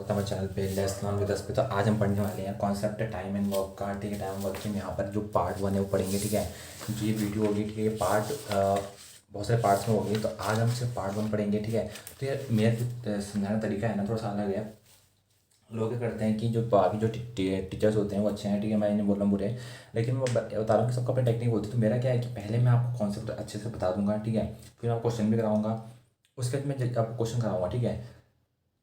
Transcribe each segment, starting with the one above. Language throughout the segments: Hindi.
वक्त हमारे चैनल पे लेस लर्न विद अस पे। तो आज हम पढ़ने वाले हैं कॉन्सेप्ट टाइम एंड वर्क का। ठीक है, टाइम वर्क के यहाँ पर जो पार्ट 1 है वो पढ़ेंगे। ठीक है, जो ये वीडियो होगी, ठीक है, ये पार्ट बहुत सारे पार्ट्स में होगी। तो आज हम सिर्फ पार्ट 1 पढ़ेंगे। ठीक है, तो ये मेरा जो समझाने का तरीका है ना, थोड़ा सा अलग है। लोग क्या करते हैं कि जो बाकी जो टीचर्स होते हैं वो अच्छे हैं, ठीक है, मैं इन्हें बोल रहा हूँ बुरे, लेकिन मैं बता रहा हूँ कि सबका अपनी टेक्निक होती है। तो मेरा क्या है कि पहले मैं आपको कॉन्सेप्ट अच्छे से बता दूंगा, ठीक है, फिर मैं क्वेश्चन भी कराऊंगा, उसके बाद मैं आपको क्वेश्चन कराऊंगा। ठीक है,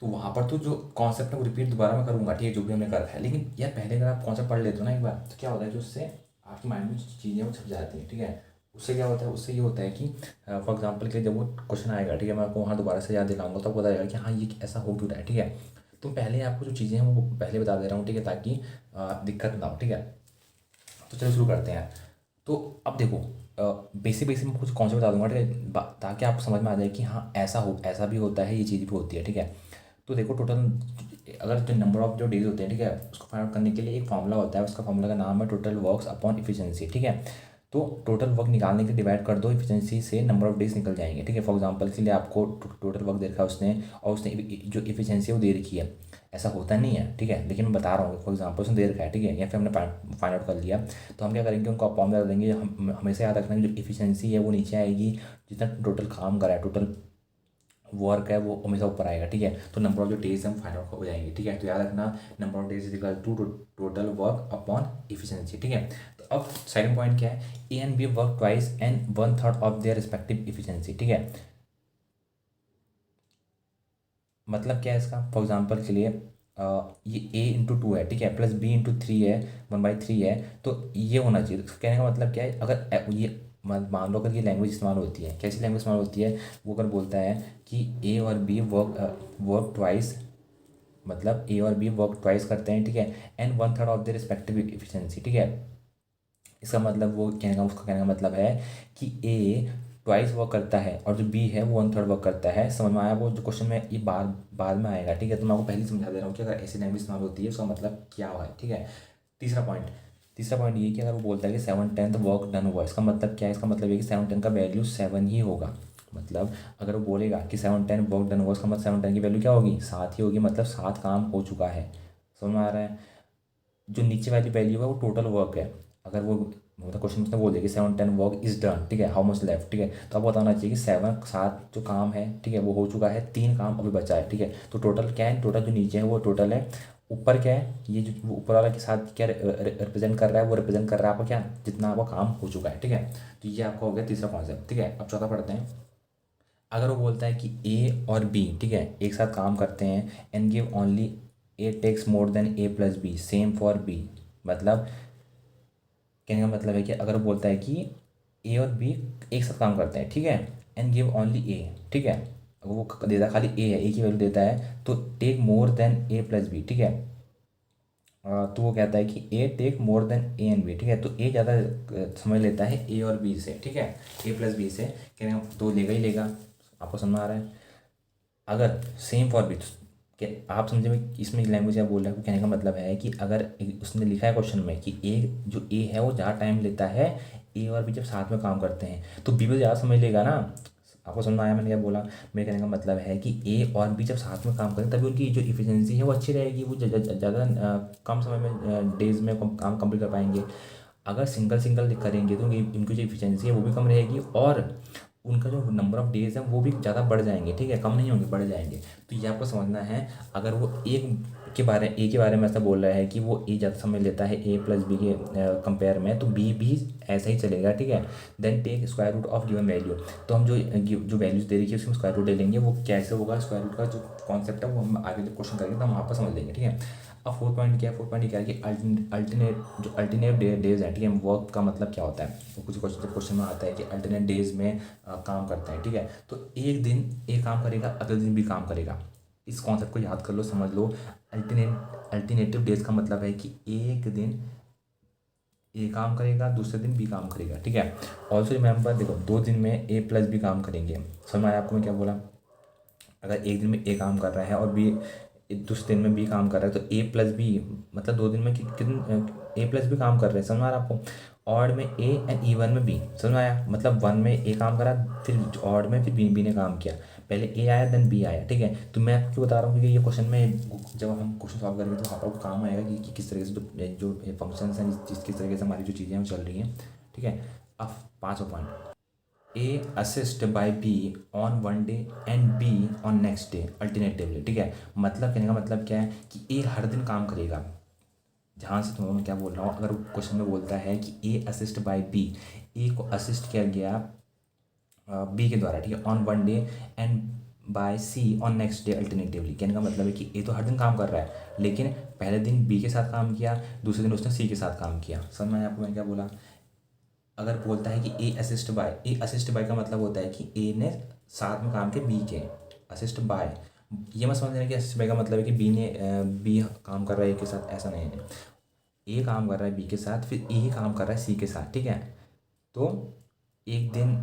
तो वहाँ पर तो जो कॉन्सेप्ट है वो रिपीट दोबारा मैं करूँगा, ठीक है, जो भी हमने करा है। लेकिन यार पहले अगर आप कॉन्सेप्ट पढ़ लेते हो ना एक बार, तो क्या होता है कि उससे आपके माइंड में जो चीज़ें वो छप जाती हैं। ठीक है, उससे क्या होता है, उससे ये होता है कि फॉर एग्जाम्पल के जब वो क्वेश्चन आएगा, ठीक है, मैं आपको वहाँ दोबारा से याद दिलाऊंगा तो आपको पता चलेगा कि हाँ ये ऐसा हो क्यों रहा है। ठीक है, तो पहले आपको जो चीज़ें हैं वो पहले बता दे रहा हूँ, ठीक है, ताकि दिक्कत ना हो। ठीक है, तो चलो शुरू करते हैं। तो अब देखो, बेसिक बेसिक मैं कुछ कॉन्सेप्ट बता दूंगा, ठीक है, ताकि आपको समझ में आ जाए कि हाँ ऐसा भी होता है, ये चीज़ भी होती है। ठीक है, तो देखो टोटल अगर जो नंबर ऑफ जो डेज होते हैं, ठीक है, उसको फाइंड आउट करने के लिए एक फार्मूला होता है। उसका फार्मूला का नाम है टोटल वर्क्स अपॉन इफिशिएंसी। ठीक है, तो टोटल वर्क निकालने के डिवाइड कर दो इफिशिएंसी से, नंबर ऑफ डेज निकल जाएंगे। ठीक है, फॉर एग्जांपल के लिए आपको टोटल वर्क दे रखा है उसने, और उसने जो इफिशिएंसी है वो दे रखी है। ऐसा होता नहीं है, ठीक है, लेकिन मैं बता रहा हूँ फॉर एग्जांपल उसने दे रखा है, ठीक है, या फिर हमने फाइंड आउट कर लिया। तो हम क्या करेंगे, उनको अपॉन में कर देंगे। हम हमेशा याद रखना कि जो इफिशिएंसी है वो नीचे आएगी, जितना टोटल काम करा है, टोटल वर्क है, वो हमेशा ऊपर आएगा। ठीक है, तो नंबर ऑफ जो डेज हम फाइंड आउट हो जाएंगे। ठीक है, तो याद रखना number of days is equal to total work upon efficiency. ठीक है, तो अब सेकंड पॉइंट क्या है, A and B work twice and one third of their respective efficiency. ठीक है, मतलब क्या है इसका, फॉर एग्जांपल के लिए ये ए इंटू टू है, ठीक है, प्लस बी इंटू थ्री है, 1/3 है, तो ये होना चाहिए। तो कहने का मतलब क्या है, अगर ये मान लो अगर ये लैंग्वेज इस्तेमाल होती है, कैसी लैंग्वेज इस्तेमाल होती है, वो अगर बोलता है कि ए और बी वर्क ट्वाइस, मतलब ए और बी वर्क ट्वाइस करते हैं, ठीक है, and one third of the respective efficiency. ठीक है, इसका मतलब वो कहने का उसका कहने का मतलब है कि ए ट्वाइस वर्क करता है और जो बी है वो वन थर्ड वर्क करता है। समझ में आया, वो जो क्वेश्चन में ये बार बाद में आएगा। ठीक है, तो मैं आपको पहले ही समझा दे रहा हूँ कि अगर ऐसी लैंग्वेज इस्तेमाल होती है उसका मतलब क्या हुआ है। ठीक है, तीसरा पॉइंट ये कि अगर वो बोलता है कि 7/10 वर्क डन हुआ, इसका मतलब क्या है, इसका मतलब ये कि 7/10 का वैल्यू 7 ही होगा। मतलब अगर वो बोलेगा कि 7/10 वर्क डन हुआ, उसका मतलब 7/10 की वैल्यू क्या होगी, 7 ही होगी, मतलब 7 काम हो चुका है। समझ में आ रहा है। जो नीचे वाली वैल्यू है वो टोटल वर्क है। अगर वो मतलब क्वेश्चन में बोल दे कि 7/10 वर्क इज डन, ठीक है, हाउ मच लेफ्ट, ठीक है, तो आपको बताना चाहिए कि 7 जो काम है, ठीक है, वो हो चुका है, 3 काम अभी बचा है। ठीक है, तो टोटल क्या है, टोटल जो नीचे है वो टोटल है, ऊपर क्या है, ये जो वो ऊपर वाला के साथ क्या रिप्रेजेंट कर रहा है, वो रिप्रेजेंट कर रहा है आपका क्या, जितना आपका काम हो चुका है। ठीक है, तो ये आपका हो गया तीसरा कॉन्सेप्ट। ठीक है, अब चौथा पढ़ते हैं। अगर वो बोलता है कि ए और बी, ठीक है, एक साथ काम करते हैं and give only A takes more than A plus B, same for B, मतलब कहने का मतलब है कि अगर वो बोलता है कि ए और बी एक साथ काम करते हैं, ठीक है, एंड गिव ओनली ए, ठीक है, अगर वो देता खाली ए है, ए की वैल्यू देता है, तो take more than A plus B, ठीक है, तो वो कहता है कि A take more than A and B, ठीक है, तो ए ज़्यादा समझ लेता है ए और बी से, ठीक है, ए प्लस बी से, कहने का तो लेगा ही लेगा। आपको समझ में आ रहा है। अगर सेम फॉर बी, कि आप समझे में इसमें लैंग्वेज क्या बोल रहा है, कहने का मतलब है कि अगर उसने लिखा है क्वेश्चन में कि ए जो ए है वो ज़्यादा टाइम लेता है ए और बी जब साथ में काम करते हैं, तो बी भी ज़्यादा समझ लेगा ना। आपको समझ में आया मैंने क्या बोला। मेरे कहने का मतलब है कि ए और बी जब साथ में काम करें तभी उनकी जो इफिशियंसी है वो अच्छी रहेगी, वो ज़्यादा कम समय में डेज में काम कंप्लीट कर पाएंगे। अगर सिंगल सिंगल करेंगे तो इनकी जो इफिशियंसी है वो भी कम रहेगी, और उनका जो नंबर ऑफ डेज है वो भी ज़्यादा बढ़ जाएंगे। ठीक है, कम नहीं होंगे, बढ़ जाएंगे। तो ये आपको समझना है। अगर वो ए के बारे में ऐसा बोल रहा है कि वो ए ज़्यादा समझ लेता है ए प्लस बी के कंपेयर में, तो बी भी ऐसा ही चलेगा। ठीक है, then take square root of given value, तो हम जो वैल्यूज दे रही है उसमें स्क्वायर रूट ले लेंगे। वो कैसे होगा, स्क्वायर रूट का जो कॉन्सेप्ट है वो हम आगे जब क्वेश्चन करेंगे तो हम वहाँ पर समझ लेंगे। ठीक है, अब फोर्थ पॉइंट क्या है, फोर्थ पॉइंट क्या है कि अल्टरनेट डेज है, ठीक है, वर्क का मतलब क्या होता है, तो कुछ क्वेश्चन में आता है कि अल्टरनेट डेज में काम करते हैं। ठीक है, तो एक दिन एक काम करेगा, अगले दिन भी काम करेगा। इस कॉन्सेप्ट को याद कर लो, समझ लो। अल्टरनेटिव डेज का मतलब है कि एक दिन ए काम करेगा, दूसरे दिन बी काम करेगा। ठीक है, ऑल्सो रिमेंबर, देखो 2 दिन में ए प्लस बी काम करेंगे। समझ में आया आपको मैं क्या बोला। अगर एक दिन में ए काम कर रहा है और बी दूसरे दिन में बी काम कर रहा है, तो ए प्लस बी मतलब 2 दिन में कितने ए प्लस बी काम कर रहे हैं। समझ में आ रहा है आपको। ऑड में ए एंड इवन में बी, समझ में आया, मतलब 1 में ए काम करा, फिर ऑड में फिर बी ने काम किया। पहले ए आया देन बी आया, ठीक है। तो मैं आपको बता रहा हूँ क्योंकि ये क्वेश्चन में जब हम क्वेश्चन सॉल्व करेंगे तो वहाँ पर आपको काम आएगा कि किस तरीके से जो फंक्शन हैं किस तरीके से हमारी जो चीज़ें हैं वो चल रही हैं, ठीक है। अब 5वां point, A assist by B on one day and B on next day alternatively, ठीक है। मतलब कहने का मतलब क्या है कि ए हर दिन काम करेगा। जहाँ से मैं क्या बोल रहा हूँ, अगर क्वेश्चन में बोलता है कि A assist by B, A को असिस्ट किया गया बी के द्वारा, ठीक है, on one day and by C on next day alternatively. कहने का मतलब है कि ए तो हर दिन काम कर रहा है, लेकिन पहले दिन बी के साथ काम किया, दूसरे दिन उसने सी के साथ काम किया। समझ में आया आपको मैं क्या बोला। अगर बोलता है कि ए असिस्ट बाय का मतलब होता है कि ए ने साथ में काम किया बी के, असिस्ट बाय। ये मत समझना कि असिस्ट बाय का मतलब है कि बी काम कर रहा है ए के साथ, ऐसा नहीं है। ए काम कर रहा है बी के साथ, फिर ए काम कर रहा है सी के साथ, ठीक है। तो एक दिन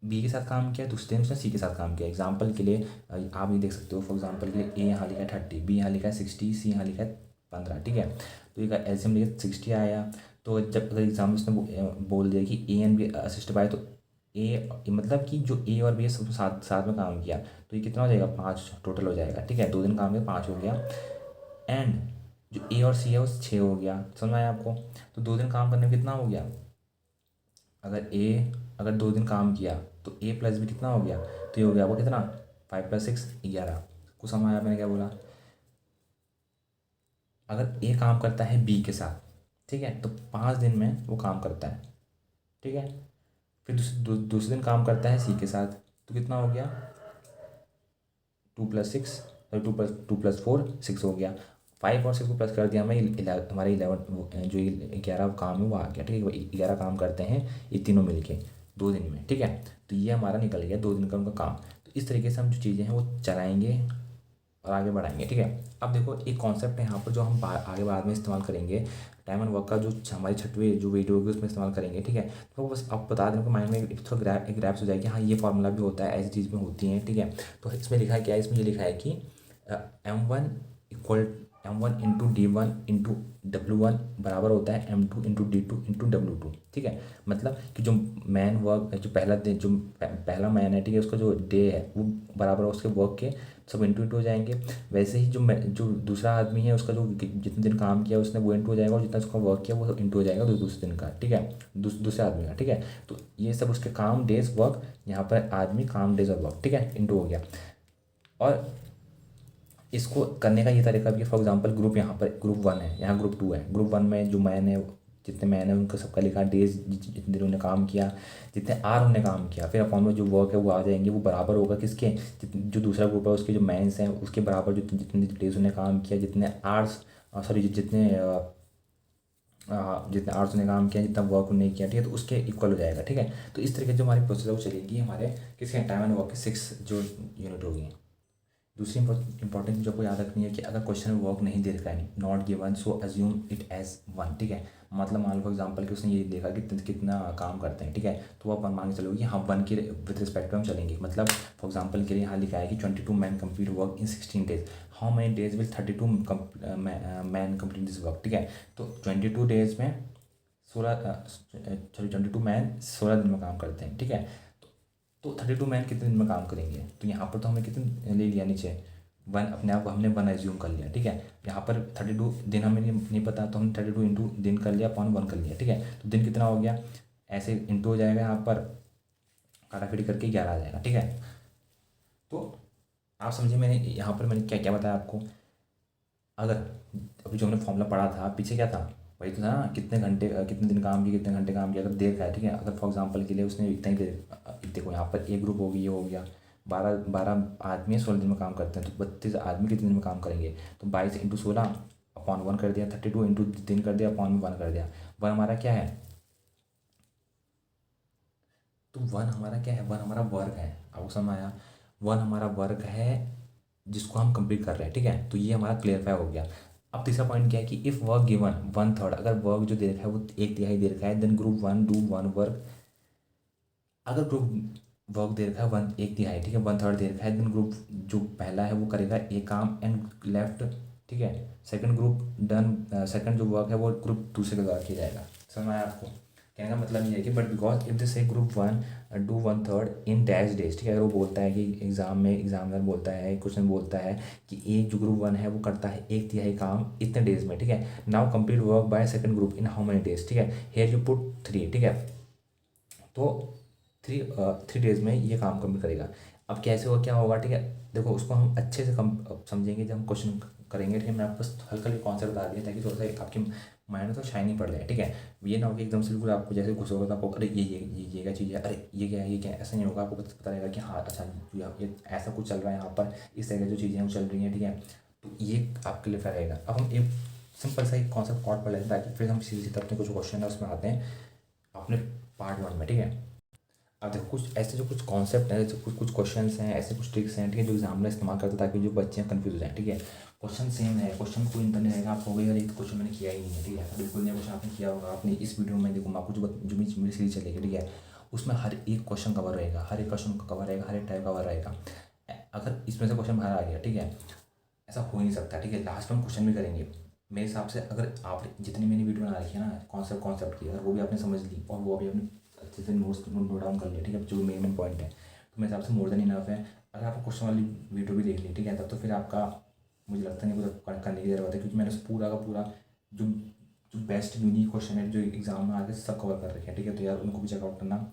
बी के साथ काम किया, दूसरे दिन उसने सी के साथ काम किया। एग्जाम्पल के लिए आप ये देख सकते हो, फॉर एग्जाम्पल के लिए ए यहाँ लिखा है 30, बी यहाँ लिखा है 60, सी यहाँ लिखा है 15, ठीक है। तो ये एल्सियम लिखा 60 आया। तो जब अगर एग्जाम में उसने बोल दिया कि A and B assist by, तो ए मतलब कि जो ए और बी सब साथ साथ में काम किया, तो ये कितना हो जाएगा, 5 टोटल हो जाएगा, ठीक है। 2 दिन काम किया, 5 हो गया। एंड जो ए और सी है वो 6 हो गया। समझ में आया आपको। तो 2 दिन काम करने में कितना हो गया, अगर 2 दिन काम किया तो ए प्लस बी कितना हो गया, तो ये हो गया वो कितना, 5 + 6 11। कुछ समझ आया मैंने क्या बोला। अगर ए काम करता है बी के साथ, ठीक है, तो 5 दिन में वो काम करता है, ठीक है। फिर दूसरे दिन काम करता है सी के साथ, तो कितना हो गया, 2 + 6, 2 + 4 6 हो गया। 5 और 6 को प्लस कर दिया हमें, हमारे 11 जो 11 काम है वो आ गया, ठीक है। 11 काम करते हैं ये तीनों मिलके 2 दिन में, ठीक है। तो ये हमारा निकल गया 2 दिन का उनका काम। तो इस तरीके से हम जो चीज़ें हैं वो चलाएंगे और आगे बढ़ाएंगे, ठीक है। अब देखो एक कॉन्सेप्ट है यहाँ पर जो हम आगे बाद में इस्तेमाल करेंगे, टाइम एंड वर्क का, जो हमारी 6वीं जो वीडियो होगी उसमें इस्तेमाल करेंगे, ठीक है। तो बस आप बता दें, माइंड में एक थोड़ा एक ग्रैप्स हो जाएगी, हाँ ये फार्मूला भी होता है, ऐसी चीज़ में होती हैं, ठीक है। तो इसमें लिखा है क्या है, इसमें ये लिखा है कि M1 equal M1 × D1 × W1 बराबर होता है M2 × D2 × W2, ठीक है। मतलब कि जो मैन वर्क, जो पहला दिन, जो पहला मैन है, ठीक है, उसका जो डे है वो बराबर है उसके वर्क के, सब इंटू हो जाएंगे। वैसे ही जो दूसरा आदमी है उसका जो जितने दिन काम किया उसने वो इंटू हो जाएगा, और जितना उसका वर्क किया वो इंटू हो जाएगा दूसरे दिन का, ठीक है, दूसरे आदमी का, ठीक है। तो ये सब उसके काम, डेज, वर्क, यहाँ पर आदमी, काम, डेज और वर्क, ठीक है, इंटू हो गया। और इसको करने का ये तरीका भी है, फॉर एग्जांपल ग्रुप, यहाँ पर ग्रुप 1 है, यहाँ ग्रुप 2 है। ग्रुप 1 में जो मैन है, जितने मैन है उनका सबका लिखा डेज, जितने दिन उन्होंने काम किया, जितने आर उन्होंने काम किया, फिर अपॉन में जो वर्क है वो आ जाएंगे, वो बराबर होगा किसके, जो दूसरा ग्रुप है उसके जो मैंस हैं उसके बराबर, जो जितने डेज उन्होंने काम किया, जितने आर्स, सॉरी जितने आवर्स ने काम किया, जितना वर्क उन्होंने किया, ठीक है, तो उसके इक्वल हो जाएगा, ठीक है। तो इस तरीके से जो हमारी प्रोसेस है वो चलेगी हमारे किसके, टाइम एंड वर्क के 6 जो यूनिट होगी। दूसरी इंपॉर्टेंट चीज़ आपको याद रखनी है कि अगर क्वेश्चन में वर्क नहीं दे रखा है, not given, so assume it as 1, ठीक है। मतलब मान लो फॉर एग्जांपल कि उसने ये देखा कि कितना काम करते हैं, ठीक है, तो आप मान के चलोगे कि हाँ 1 के विद रिस्पेक्ट टू हम चलेंगे। मतलब फॉर एग्जांपल के लिए यहाँ लिखा है कि 22 man complete work in 16 days, how many days will 32 man complete this work, ठीक है। तो 22 डेज में 22 मैन 16 दिन में काम करते हैं, ठीक है। तो 32 मैन कितने दिन में काम करेंगे, तो यहाँ पर तो हमें कितने ले लिया नीचे 1, अपने आप को हमने 1 एज्यूम कर लिया, ठीक है। यहाँ पर 32 दिन हमें नहीं पता, तो हम 32 इंटू दिन कर लिया, अपॉन 1 कर लिया, ठीक है। तो दिन कितना हो गया, ऐसे इंटू हो जाएगा, यहाँ पर काटाफिटी करके 11 आ जाएगा, ठीक है। तो आप समझिए मैंने क्या क्या बताया आपको। अगर अभी जो हमने फॉर्मूला पढ़ा था पीछे क्या था, वही तो था ना, कितने घंटे कितने दिन काम किए, कितने घंटे काम किया, अगर देर का है, ठीक है। अगर फॉर एग्जांपल के लिए उसने इतना ही देर, देखो यहाँ पर एक ग्रुप होगी, ये हो गया 12 आदमी 16 दिन में काम करते हैं, तो 32 आदमी कितने दिन में काम करेंगे, तो 22 × 16 अपॉन 1 कर दिया, 32 इंटू दिन कर दिया, अपॉन 1 कर दिया। 1 हमारा क्या है, तो 1 हमारा क्या है, 1 हमारा वर्क है, आपको समझ आया। 1 हमारा वर्क है जिसको हम कंप्लीट कर रहे हैं, ठीक है। तो ये हमारा क्लियरफाई हो गया। अब तीसरा पॉइंट क्या है कि इफ़ वर्क गिवन 1/3, अगर वर्क जो दे रखा है वो 1/3 दे रखा है, देन ग्रुप 1 डू 1 वर्क। अगर ग्रुप वर्क दे रखा है 1/3, ठीक है, 1/3 दे रखा है, देन ग्रुप जो पहला है वो करेगा एक काम एंड लेफ्ट, ठीक है। सेकंड ग्रुप डन, सेकंड जो वर्क है वो ग्रुप दूसरे के द्वारा किया जाएगा। समझ में आया आपको। कहने का मतलब ये है कि but because if this A group one do one third in dash days, ठीक है, अगर वो बोलता है कि एग्जाम में एग्जामिनर बोलता है, क्वेश्चन बोलता है कि एक जो ग्रुप वन है वो करता है एक तिहाई काम इतने डेज में, ठीक है, now complete work by second group in how many days, ठीक है, हेयर यू पुट 3, ठीक है, तो 3 डेज में ये काम कंप्लीट करेगा। अब कैसे होगा, क्या होगा, ठीक है, देखो उसको हम अच्छे से कम समझेंगे जब हम क्वेश्चन करेंगे, ठीक है, मैंने आपको बस हल्का हल्का कॉन्सेप्ट बता दिया ताकि थोड़ा सा आपके माइंड में तो शाइनिंग पड़ जाए, ठीक है। ये ना हो कि एकदम से बिल्कुल आपको जैसे घुस होगा तो आपको अरे ये क्या चीज़ है, अरे ये क्या है, ऐसा नहीं होगा, आपको पता रहेगा कि हाँ अच्छा ये ऐसा कुछ चल रहा है यहाँ पर, इस तरह की जो चीज़ें हैं वो चल रही हैं, ठीक है, तो ये आपके लिए फायदा रहेगा। अब हम एक सिंपल सा एक कॉन्सेप्ट कॉट पढ़ लेते हैं ताकि फिर हम सीधे सीधे अपने कुछ क्वेश्चन है उसमें आते हैं अपने पार्ट 1 में, ठीक है। अब देखो कुछ ऐसे जो कुछ कॉन्सेप्ट हैं, जो कुछ कुछ क्वेश्चंस हैं, ऐसे कुछ ट्रिक्स हैं, ठीक है, जो एग्जामिनर इस्तेमाल करते हैं ताकि जो बच्चे हैं कन्फ्यूज हो जाए, ठीक है। क्वेश्चन सेम है, क्वेश्चन कोई अंतर नहीं रहेगा, आप हो गई यार ये तो क्वेश्चन मैंने किया ही नहीं है, ठीक है, बिल्कुल नहीं क्वेश्चन आपने किया होगा, आपने इस वीडियो में देखो मैं आपको जो भी मेरी सीरीज चलेगी, ठीक है, उसमें हर एक क्वेश्चन कवर रहेगा, हर एक क्वेश्चन कवर रहेगा, हर एक टाइप कवर रहेगा। अगर इसमें से क्वेश्चन बाहर आ गया, ठीक है, ऐसा हो ही नहीं सकता, ठीक है, लास्ट में हम क्वेश्चन भी करेंगे। मेरे हिसाब से अगर आप जितनी मैंने वीडियो बना रखी है ना कॉन्सेप्ट की, अगर वो भी आपने समझ ली और वो भी आपने अच्छे से नोट डाउन कर लिया, ठीक है, जो मेन पॉइंट है, तो मेरे हिसाब से मोर देन इनफ है। अगर आपको क्वेश्चन वाली वीडियो भी देख ली, ठीक है, तब तो फिर आपका मुझे लगता नहीं कुछ करने की ज़रूरत है, क्योंकि मैंने उस पूरा का पूरा जो जो बेस्ट यूनिक क्वेश्चन है जो एग्जाम में आके सब कवर कर रखे हैं, ठीक है, तो यार उनको भी चेकआउट करना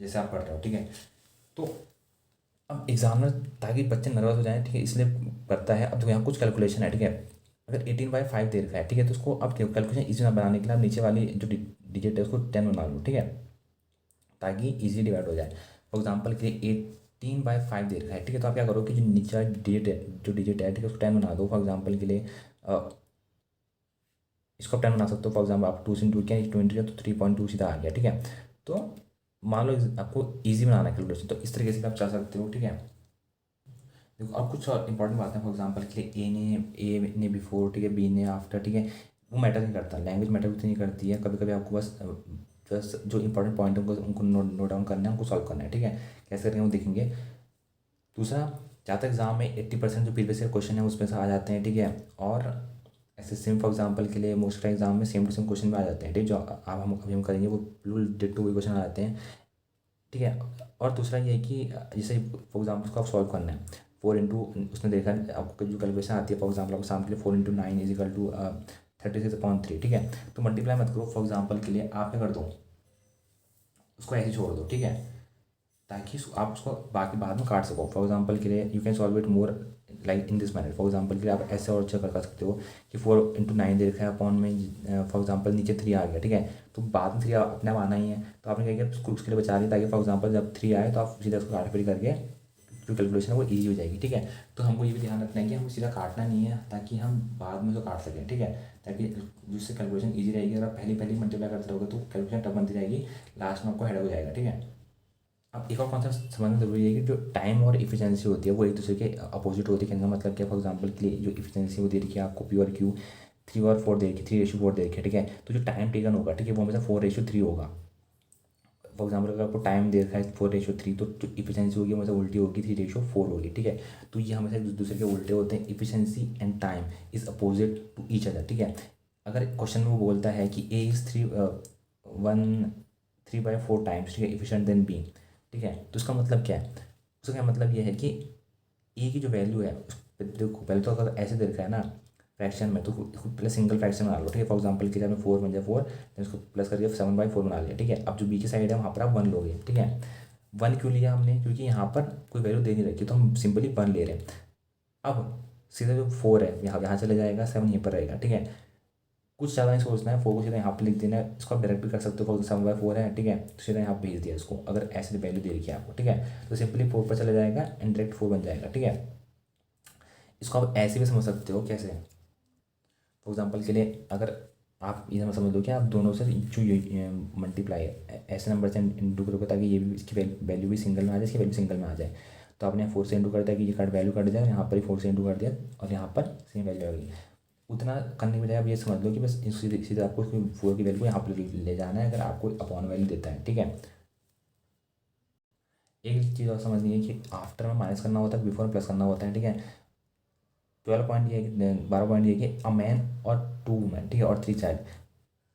जैसे आप पढ़ रहे हो, ठीक है। तो अब एग्जामिनर ताकि बच्चे नर्वस हो जाएं, ठीक है, इसलिए करता है। अब देखो यहाँ कुछ कैलकुलेशन है, ठीक है, अगर 18/5 दे रखा है, ठीक है, तो उसको अब कैलकुलेशन इजी ना बनाने के लिए आप नीचे वाली जो डिजिट है उसको 10 बना लो, ठीक है, ताकि इजी डिवाइड हो जाए। फॉर एग्जाम्पल के लिए 18/5 दे रखा है, ठीक है, तो आप क्या करो कि जो नीचे डिजिट है ठीक है, उसको 10 बना दो। फॉर एग्जाम्पल के लिए इसको आप 10 बना सकते हो। फॉर एग्जाम्पल आप 2 से 2 किया 20 तो 3.2 सीधा आ गया, ठीक है। तो मान लो आपको ईजी बनाना है कैलकुलेशन, तो इस तरीके से आप चल सकते हो, ठीक है। देखो अब कुछ और इंपॉर्टेंट बातें हैं, फॉर एग्जाम्पल के लिए ए ने बिफोर, ठीक है, बी ने आफ्टर, ठीक है, वो मैटर नहीं करता, लैंग्वेज मैटर उतनी नहीं करती है, कभी कभी आपको बस बस जो इंपॉर्टेंट पॉइंट है उनको नोट डाउन करना है, उनको सॉल्व करना है, ठीक है, कैसे करेंगे वो देखेंगे। दूसरा, ज़्यादातर एग्जाम में 80% जो प्रीवियस ईयर क्वेश्चन है उसमें से आ जाते हैं, ठीक है, और ऐसे सेम फॉर एग्जाम्पल के लिए मोस्ट एग्जाम में सेम टू सेम क्वेश्चन में आ जाते हैं, ठीक है, जो अब हम अभी हम करेंगे वो बिल्कुल डिट्टो वही क्वेश्चन आ जाते हैं, ठीक है। और दूसरा ये है कि जैसे फॉर एग्जाम्पल उसको आप सॉल्व करना है 4 इंटू, उसने देखा है आपको जो कैलकुलेशन आती है, फॉर एग्जाम्पल आपको सामने के लिए 4 × 9 = 36/3, ठीक है, तो मल्टीप्लाई मत करो। फॉर एग्जाम्पल के लिए आप क्या कर दो, उसको ऐसे छोड़ दो, ठीक है, ताकि आप उसको बाकी बाद में काट सको। फॉर एग्जाम्पल के लिए you can solve it more like in this manner. For example के लिए आप ऐसे और चेक कर सकते हो कि 4 × 9 दे रखा है अपॉन में, फॉर एग्जाम्पल नीचे 3 आ गया, ठीक है, तो बाद में 3 अपने आप आना ही है, तो आपने क्या किया उसके लिए बचा लिया, ताकि फॉर एग्जाम्पल जब 3 आए तो आप सीधा उसको काट फिर करके जो कैलकुलेशन है वो ईजी हो जाएगी, ठीक है। तो हमको ये भी ध्यान रखना है कि हमें सीधा काटना नहीं है, ताकि हम बाद में उसको काट सकें, ठीक है, ताकि जिससे कैलकुलेशन ईजी रहेगी। अगर आप पहली पहली मल्टीप्लाई करते रहोगे तो कैलकुलेशन टफ बनती रहेगी, लास्ट में आपको हेड हो जाएगा, ठीक है। अब एक और कॉन्सेप्ट समझना जरूरी है कि जो टाइम और इफिशिएंसी होती है वो एक दूसरे के अपोजिट होती है। कहने का मतलब क्या, फॉर एग्जांपल के लिए जो इफिशिएंसी वो दे रखी है आपको पी और क्यू 3 और 4 दे रखी, 3:4 दे रखी है, ठीक है, तो जो टाइम टेकन होगा, ठीक है, वो हमेशा 4:3 होगा। फॉर एग्जाम्पल अगर आपको टाइम दे रखा है 4:3, तो जो इफिशिएंसी होगी हमेशा उल्टी होगी, 3:4 होगी, ठीक है। तो ये हमेशा एक दूसरे के उल्टे होते हैं, efficiency and time is opposite to each other, ठीक है। अगर क्वेश्चन में वो बोलता है कि ए इज़ 3/4 टाइम्स, ठीक है, इफिशिएंट देन बी, ठीक है, तो इसका मतलब क्या है, उसका क्या मतलब ये है कि ए की जो वैल्यू है देखो पहले तो अगर ऐसे दे रखा है ना फ्रैक्शन में, तो इसको पहले सिंगल फ्रैक्शन बना लो, ठीक है। फॉर एग्जाम्पल के लिए आपने 4 बन जाए 4, then इसको प्लस करके 7/4 बना लिया, ठीक है। अब जो बी की साइड है वहाँ पर आप 1 लोगे, ठीक है। 1 क्यों लिया हमने, क्योंकि यहाँ पर कोई वैल्यू दे नहीं रखी, तो हम सिंपली 1 ले रहे हैं। अब सीधा जो 4 है यहाँ यहाँ चले जाएगा, 7 यहीं पर रहेगा, ठीक है। कुछ ज़्यादा नहीं सोचना है, 4 को सीधा यहाँ पर लिख देना है, इसको आप डायरेक्ट भी कर सकते हो, 7/4 है, ठीक है, तो सीधा यहाँ भेज दिया इसको, अगर ऐसे वैल्यू दे रखी है आपको, ठीक है, तो सिंपली 4 पर चला जाएगा एंड डायरेक्ट 4 बन जाएगा, ठीक है। इसको आप ऐसे भी समझ सकते हो, कैसे, फॉर एग्जाम्पल के लिए अगर आप ये समझ लो कि आप दोनों से जो मल्टीप्लाई ऐसे नंबर से इंटू करोगे ताकि ये भी इसकी वैल्यू भी सिंगल में आ जाए, इसकी वैल्यू सिंगल में आ जाए, तो आपने 4 से इंटू कर दिया कि ये कट वैल्यू कट जाए, यहाँ पर ही 4 से इंटू कर दिया और यहाँ पर सेम वैल्यू आ गई। उतना करने के बजाय आप ये समझ लो कि बस सीधे सीधे आपको उसकी 4 की वैल्यू यहाँ पर ले जाना है, अगर आपको अपॉन वैल्यू देता है, ठीक है। एक चीज़ और समझनी है कि आफ्टर में माइनस करना होता है, बिफोर में प्लस करना होता है, ठीक है। 12 पॉइंट ये है कि 12 पॉइंट ये है कि अ मैन और 2 वुमेन, ठीक है, और 3 चाइल्ड,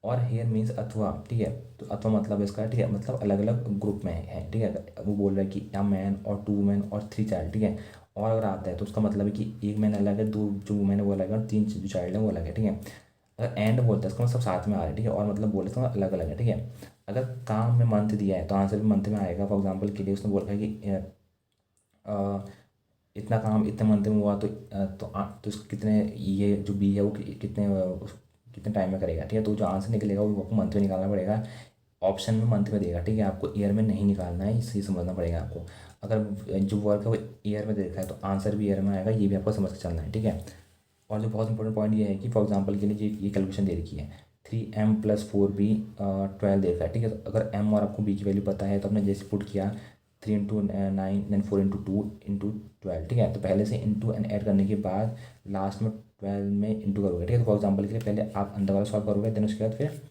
और हेयर मीन्स अथवा, ठीक है। तो अथवा मतलब इसका, ठीक है, मतलब अलग अलग ग्रुप में है, ठीक है। वो बोल रहा है कि अ मैन और 2 वुमेन और 3 चाइल्ड, ठीक है। और अगर आता है तो उसका मतलब है कि एक मैन अलग है, दो जो वुमेन है वो अलग है, और 3 जो चाइल्ड है वो अलग है, ठीक है। अगर एंड बोलता है इसका मतलब सब साथ में आ रहा है, ठीक है, और मतलब बोले तो अलग अलग है, ठीक है। अगर काम में मंथ दिया है तो आंसर भी मंथ में आएगा। फॉर एग्जाम्पल के लिए उसने बोला है कि इतना काम इतने मंथ में हुआ, तो इसको कितने, ये जो बी है वो कितने कितने टाइम में करेगा, ठीक है। तो जो आंसर निकलेगा वो आपको मंथ में निकालना पड़ेगा। ऑप्शन में मंथ में देगा, ठीक है, आपको ईयर में नहीं निकालना है, इसे समझना पड़ेगा आपको। अगर जो वर्क है वो ईयर में देखा है तो आंसर भी ईयर में आएगा, ये भी आपको समझ के चलना है, ठीक है। और जो बहुत इंपॉर्टेंट पॉइंट ये है कि फॉर एग्जांपल के लिए ये कैलकुलेशन दे रखी है, 3m+4b 12 दे रखा है, ठीक है। तो अगर m और आपको b की वैल्यू पता है तो आपने जैसे पुट किया 3 × 9 देन 4 × 2 × 12, ठीक है। तो पहले से इंटू एंड ऐड करने के बाद लास्ट में 12 में इंटू करोगे, ठीक है। तो फॉर एग्जाम्पल के लिए पहले आप अंदर वाला सॉल्व करोगे, देन उसके बाद फिर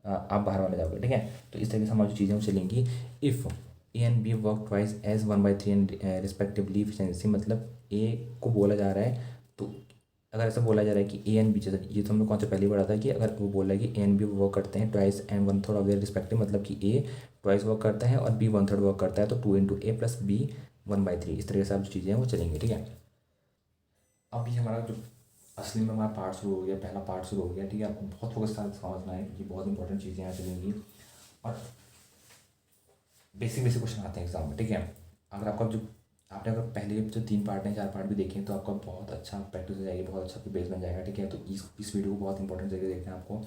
आप बाहर वाले जाओगे, ठीक है। तो इस तरीके से हमारी चीज़ें चलेंगी। If A and B work twice as 1/3 and respectively efficiency, मतलब ए को बोला जा रहा है, तो अगर ऐसा बोला जा रहा है कि ए एंड बी, जैसे ये तो हमने कौन सा पहले पढ़ा था कि अगर वो बोला है कि ए एंड बी वर्क करते हैं twice and 1/3 of their respective, मतलब कि ए ट्वाइस वर्क करता है और बी 1/3 वर्क करता है, तो 2 × A + B 1/3, इस तरीके से आप जो चीज़ें हैं वो चलेंगी, ठीक है। अब ये हमारा जो असली में हमारा पार्ट शुरू हो गया, पहला पार्ट शुरू हो गया, ठीक है। आपको बहुत फोकस के साथ समझना है क्योंकि बहुत इंपॉर्टेंट चीज़ें यहाँ चलेंगी। और बेसिक बेसिक क्वेश्चन आते हैं एग्जाम में, ठीक है। अगर आपका जो आपने अगर पहले जो 3 पार्ट हैं 4 पार्ट भी देखें तो आपका बहुत अच्छा प्रैक्टिस हो जाएगी, बहुत अच्छा बेस बन जाएगा, ठीक है। तो इस वीडियो को बहुत इंपॉर्टेंट जगह देखना है आपको।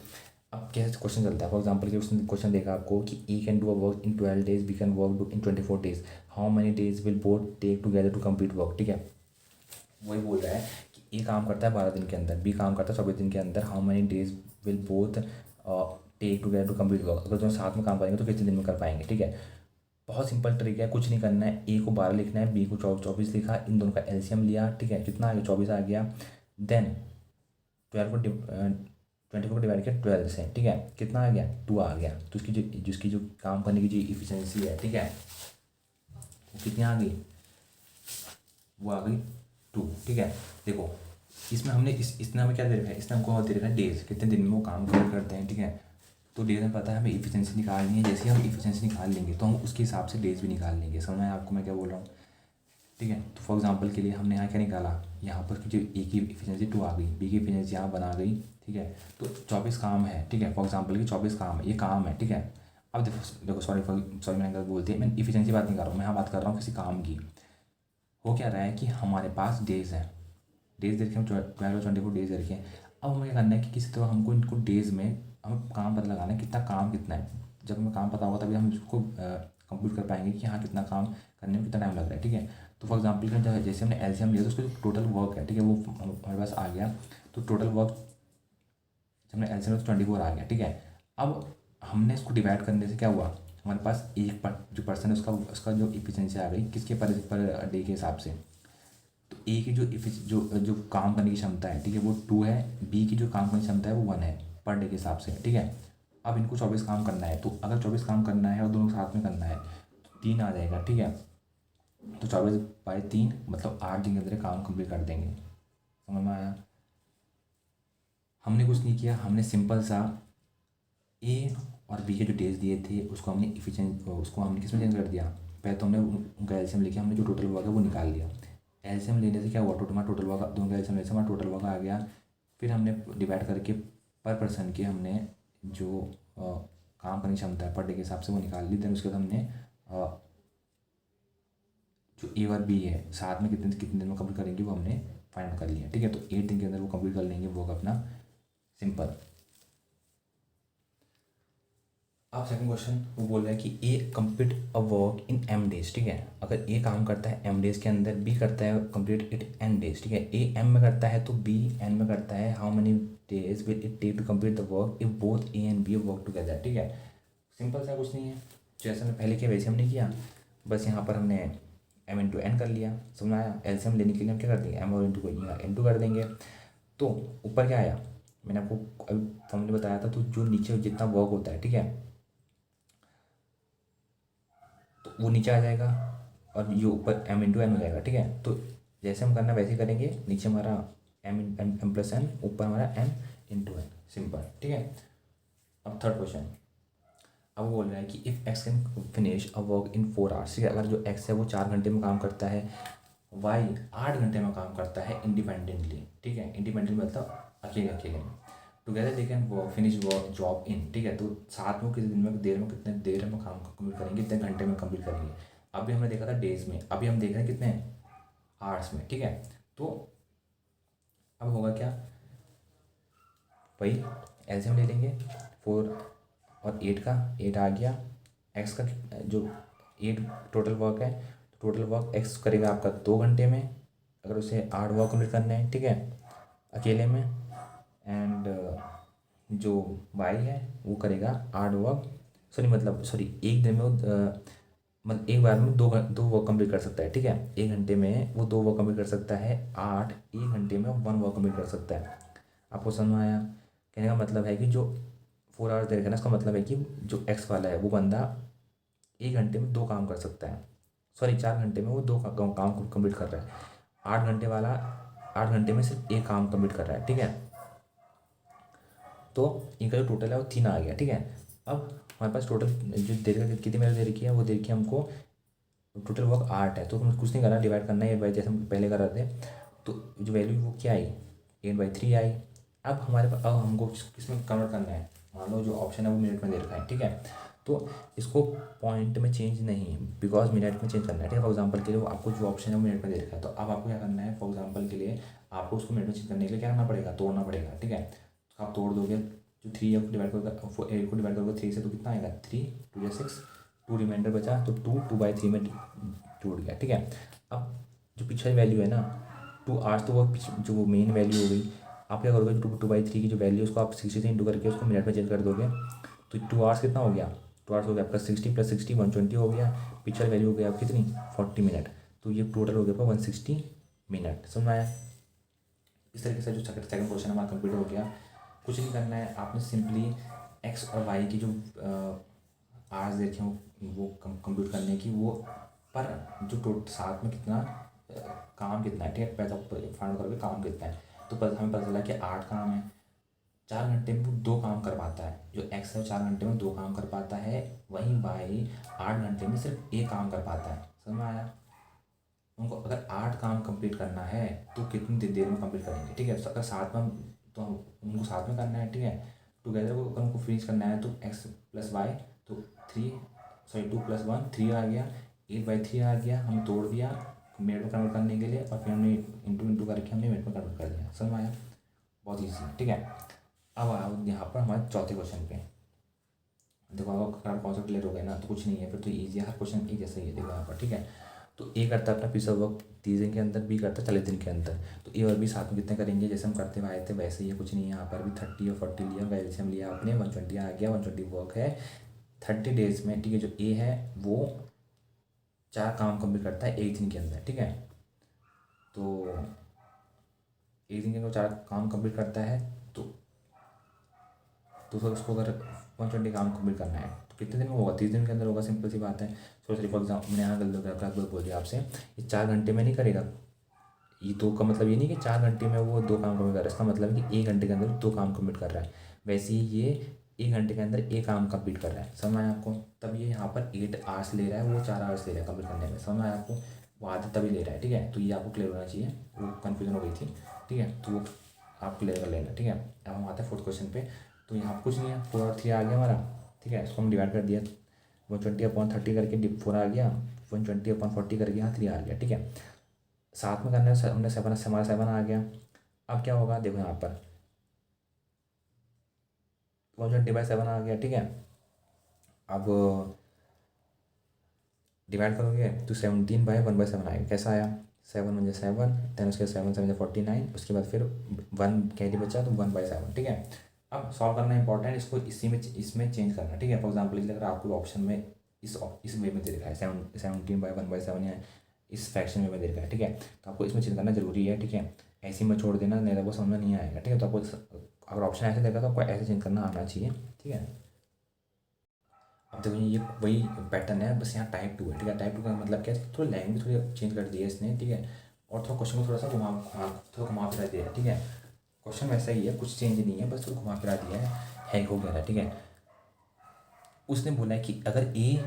अब कैसे क्वेश्चन चलता है, फॉर एग्जाम्पल कि उसने क्वेश्चन देखा आपको कि A can do a work in 12 days, B can work do in 24 days, how many days will both take together to complete work, ठीक है। वही बोल रहा है कि ए काम करता है 12 दिन के अंदर, बी काम करता है 24 दिन के अंदर, how many days will both take together to complete work, अगर दोनों साथ में काम करेंगे तो कितने दिन में कर पाएंगे, ठीक है। बहुत सिंपल तरीका है, कुछ नहीं करना है। ए को 12 लिखना है, बी को 24 लिखा, इन दोनों का एलसीएम लिया, ठीक है, कितना आ गया 24 आ गया। देन 12 को 24 को डिवाइड किया 12 से, ठीक है, कितना आ गया 2 आ गया। तो उसकी जो जिसकी जो काम करने की जो इफिशियंसी है, ठीक है, वो कितनी आ गई, वो आ गई 2, ठीक है। देखो इसमें हमने इसने हमें क्या दे रखा है, इसने हमको दे रखा है डेज, कितने दिन में वो काम करते हैं, ठीक है। तो डेज में पता है हमें इफिशियंसी निकालनी है, जैसे ही हम इफिशियंसी निकाल लेंगे तो हम उसके हिसाब से डेज भी निकाल लेंगे। समझ में आया आपको मैं क्या बोल रहा हूँ, ठीक है। तो फॉर एग्जांपल के लिए हमने यहाँ क्या निकाला, यहाँ पर जो ए की इफिशियंसी 2 आ गई, बी की इफिशियंसी यहाँ बना गई, ठीक है। तो 24 काम है, ठीक है, फॉर एग्जांपल की 24 काम है, ये काम है, ठीक है। अब देखो देखो सॉरी सॉरी मैंने गलत बोलती है, मैं इफिशियंसी बात नहीं कर रहा हूँ, मैं यहाँ बात कर रहा हूँ किसी काम की। हो क्या रहा है कि हमारे पास डेज हैं, डेज दे रखे हम 12 और 24 डेज दे रखे हैं। अब हमें क्या करना है कि किसी तरह हमको इनको डेज में हमें काम पता लगाना है, कितना काम कितना है। जब हमें काम पता होगा तभी हम इसको कंप्यूट कर पाएंगे कि हाँ कितना काम करने में कितना टाइम लग रहा है, ठीक है। तो फॉर एग्जाम्पल कि जैसे हमने एलसीएम लिया तो उसका जो टोटल वर्क है, ठीक है, वो हमारे पास आ गया। तो टोटल वर्क जब हमने एलसीएम तो 24 आ गया, ठीक है। अब हमने इसको डिवाइड करने से क्या हुआ, हमारे पास जो पर्सन है उसका जो इफिशियंसी आ गई किसके पर डे के हिसाब से। तो ए की जो जो काम करने की क्षमता है, ठीक है, वो 2 है, बी की जो काम करने की क्षमता है वो 1 है पर डे के हिसाब से, ठीक है। अब इनको 24 काम करना है, तो अगर 24 काम करना है और दोनों साथ में करना है तो 3 आ जाएगा, ठीक है। तो 24/3 मतलब 8 दिन के अंदर काम कंप्लीट कर देंगे। समझ में आया। हमने कुछ नहीं किया, हमने सिंपल सा ए और बी के जो डेज दिए थे उसको हमने उसको हमने किस में चेंज कर दिया। पहले तो हमने उनका एलसीएम लेके हमने जो टोटल वर्क है वो निकाल लिया। एलसीएम लेने से क्या हुआ, टोटल वर्क दोनों का एलसीएम लेने से हमारा टोटल वर्क आ गया। फिर हमने डिवाइड करके पर पर्सन के हमने जो काम करने की क्षमता है पर डे के हिसाब से वो निकाल ली। देन उसके बाद हमने जो ए और बी है साथ में कितने कितने दिन में कंप्लीट करेंगे वो हमने फाइंड कर लिया, ठीक है। तो 8 दिन के अंदर वो कंप्लीट कर लेंगे वर्क अपना, सिंपल। अब सेकंड क्वेश्चन वो बोल रहा है कि A complete a work in M days, ठीक है। अगर ए काम करता है एम डेज के अंदर, बी करता है कंप्लीट इट एन डेज, ठीक है। ए एम में करता है तो बी एन में करता है, how many days will it take to complete the work if both A and B work together, ठीक है। सिंपल सा कुछ नहीं है, जैसे हमने पहले किया वैसे हमने किया, बस यहाँ पर हमने एम इंटू एन कर लिया। समझ आया। एलसीएम लेने के लिए हम क्या कर देंगे, एम और इंटू को इंटू कर देंगे। तो ऊपर क्या आया, मैंने आपको अभी फॉर्मूले बताया था, तो जो नीचे जितना वर्क होता है, ठीक है, तो वो नीचे आ जाएगा और ये ऊपर एम इंटू एन हो जाएगा, ठीक है। तो जैसे हम करना वैसे ही करेंगे, नीचे हमारा एम प्लस एन, ऊपर हमारा एम इंटू एन, सिंपल, ठीक है। अब थर्ड क्वेश्चन, अब वो बोल रहा है कि if x can finish a work in 4 hours, ठीक है, अगर जो एक्स है वो 4 घंटे में काम करता है, वाई 8 घंटे में काम करता है इंडिपेंडेंटली, ठीक है, इंडिपेंडेंट मतलब अकेले अकेले में, together they can finish work job in, ठीक है, तो साथ में किसी दिन में देर में कितने देर में काम कंप्लीट करेंगे, कितने घंटे में कंप्लीट करेंगे। अभी हमने देखा था डेज में, अभी हम देख रहे हैं कितने आवर्स में, ठीक है। तो अब होगा क्या, वही एलसीएम ले लेंगे, 4 और 8 का, 8 आ गया, एक्स का जो 8 टोटल वर्क है, टोटल वर्क एक्स करेगा आपका 2 घंटे में, अगर उसे 8 वर्क कंप्लीट करने हैं, ठीक है, अकेले में। एंड जो वाई है वो करेगा 8 वर्क, सॉरी एक दिन में वो मतलब एक बार में दो वर्क कंप्लीट कर सकता है, ठीक है, 1 घंटे में वो 2 वर्क कंप्लीट कर सकता है, 8 1 घंटे में 1 वर्क कंप्लीट कर सकता है। आपको समझ में आया? कहने का मतलब है कि जो 4 आवर्स दे रखा है ना, इसका मतलब है कि जो एक्स वाला है वो बंदा 1 घंटे में 2 काम कर सकता है, सॉरी 4 घंटे में वो 2 काम कंप्लीट कर रहा है, 8 घंटे वाला 8 घंटे में सिर्फ एक काम कंप्लीट कर रहा है, ठीक है। तो इनका जो टोटल है वो 3 आ गया, ठीक है। अब हमारे पास टोटल जो देर का कितनी मेहनत दे रखी है, वो दे रखी है हमको टोटल वर्क 8 है, तो हमें कुछ नहीं करना, डिवाइड करना है बाई, जैसे हम पहले कर रहे थे। तो जो वैल्यू वो क्या आई, 8/3 आई। अब हमारे पास अब हमको किसमें कन्वर्ट करना है, मान लो जो ऑप्शन है वो मिनट में दे रखा है, ठीक है, तो इसको पॉइंट में चेंज नहीं, बिकॉज मिनट में चेंज करना है, ठीक है। फॉर एग्जाम्पल के लिए वो आपको जो ऑप्शन है वो मिनट में दे रखा है, तो अब आपको क्या करना है, फॉर एग्जाम्पल के लिए आपको उसको मिनट में चेंज करने के लिए क्या करना पड़ेगा, तोड़ना पड़ेगा, ठीक है। तो आप तोड़ दोगे, जो 3 है उसको डिवाइड करोगे, 8 को डिवाइड करोगे 3 से, तो कितना आएगा, 3 2 6, 2 रिमाइंडर बचा, तो 2/3 में टूट गया, ठीक है। अब जो पिछली वैल्यू है ना 2 आवर्स, तो जो वो मेन वैल्यू हो गई। आप क्या करोगे, 2/3 की जो वैल्यू है उसको आप 60 से इंटू करके उसको मिनट में चेंज कर दोगे, तो 2 आवर्स कितना हो गया, 2 आवर्स हो गया आपका 60 + 60 120 हो गया, पिछली वैल्यू हो गया आप कितनी 40 मिनट, तो ये टोटल हो गया आपका 160 मिनट। समझ में आया? इस तरीके से जो सेकंड क्वेश्चन हमारा कंप्लीट हो गया। कुछ नहीं करना है, आपने सिंपली एक्स और वाई की जो आवर्स देखे वो कंप्यूट करने की, वो पर जो टोटल साथ में कितना काम कितना है, ठीक है, पैसा फाइंड करोगे काम कितना है, तो हमें पता चला कि 8 काम है, 4 घंटे में वो 2 काम कर पाता है, जो एक्स है वो 4 घंटे में 2 काम कर पाता है, वहीं वाई 8 घंटे में सिर्फ एक काम कर पाता है। समझ में आया? उनको अगर 8 काम कंप्लीट करना है तो कितनी देर में कंप्लीट करेंगे, ठीक है, तो अगर साथ में तो उनको साथ में करना है, ठीक है, टुगेदर को अगर उनको फिनिश करना है, तो एक्स प्लस वाई, तो 2 + 1 3 आ गया, 8/3 आ गया, हम तोड़ दिया मिनट में कन्वर्ट करने के लिए, और फिर हमने इंटू करके हमने मिनट में कन्वर्ट कर दिया। समझ में आया? बहुत ईजी है, ठीक है। अब आओ यहाँ पर हमारे चौथे क्वेश्चन पे। देखो अगर कॉन्सेप्ट क्लियर हो गया ना, तो कुछ नहीं है फिर, तो ईजी है, हर क्वेश्चन एक जैसा ही है। देखो यहाँ पर, ठीक है, तो ए करता है अपना पीस ऑफ वर्क 30 दिन के अंदर, बी करता है 40 दिन के अंदर, तो ए और बी साथ में कितने करेंगे, जैसे हम करते हुए आए थे वैसे ही है, कुछ नहीं है। यहाँ पर भी 30 और 40 लिया, एलसीएम लिया आपने, 120 आ गया, 120 वर्क है 30 डेज में, ठीक है। जो ए है वो 4 काम कंप्लीट करता है एक दिन के अंदर, ठीक है, तो एक दिन के अंदर 4 काम कंप्लीट करता है, तो सर उसको अगर 120 काम कंप्लीट करना है तो कितने दिन में होगा, 30 दिन के अंदर होगा, सिंपल सी बात है। सॉरी फॉर एग्जाम्पल मैंने यहाँ गलत बोल दिया आपसे, ये 4 घंटे में नहीं करेगा, ये 2 का मतलब ये नहीं कि 4 घंटे में वो 2 काम कंप्लीट कर रहा है, इसका मतलब है कि 1 घंटे के अंदर 2 काम कंप्लीट कर रहा है, वैसे ही ये 1 घंटे के अंदर एक काम कंप्लीट कर रहा है। समझ में आया आपको? तब ये यहाँ पर 8 आवर्स ले रहा है, वो 4 आवर्स ले रहा है कंप्लीट करने में। समझ में आया आपको? वो आधा तभी ले रहा है, ठीक है, तो ये आपको क्लियर होना चाहिए, वो कन्फ्यूजन हो गई थी, ठीक है, तो वो आप क्लियर कर लेना, ठीक है। अब हम आते हैं 4th क्वेश्चन पे। तो यहाँ कुछ नहीं है, 4 और 3 आ गया हमारा, ठीक है, इसको हम डिवाइड कर दिया, 120/30 करके 4 आ गया, 120/40 करके यहाँ 3 आ गया, ठीक है। साथ में करना है, हमने 7 हमारा 7 आ गया। अब क्या होगा, देखो यहाँ पर 120/7 आ गया, ठीक है। अब डिवाइड करोगे तो 17/1/7 आएगा। कैसा आया, 7 × 7, देन उसके 7 7 49, उसके बाद फिर 1 कैरी बचा तो 1/7, ठीक है। अब सॉल्व करना इंपॉर्टेंट, इसको इसमें चेंज करना, ठीक है। फॉर एग्जाम्पल इसलिए अगर आपको ऑप्शन में इस वे में दे रखा है 17/1/7 या इस फ्रैक्शन में दे रखा है, ठीक है, तो आपको इसमें चेंज करना जरूरी है, ठीक है। ऐसे में छोड़ देना, नहीं तो वो समझ में नहीं आएगा, ठीक है। तो आपको अगर ऑप्शन ऐसे देगा तो आपको ऐसे चेंज करना आना चाहिए, ठीक है। अब देखो ये वही पैटर्न है, बस यहाँ टाइप 2 है, ठीक है। टाइप 2 का मतलब क्या है, थोड़ी लैंग्वेज थोड़ी चेंज कर दी है इसने, ठीक है, और थोड़ा क्वेश्चन को थोड़ा सा घुमा फिरा दिया है, ठीक है। क्वेश्चन वैसा ही है, कुछ चेंज नहीं है, बस थोड़ा घुमा फिरा दिया है, हैंग हो गया था, ठीक है। उसने बोला है कि अगर A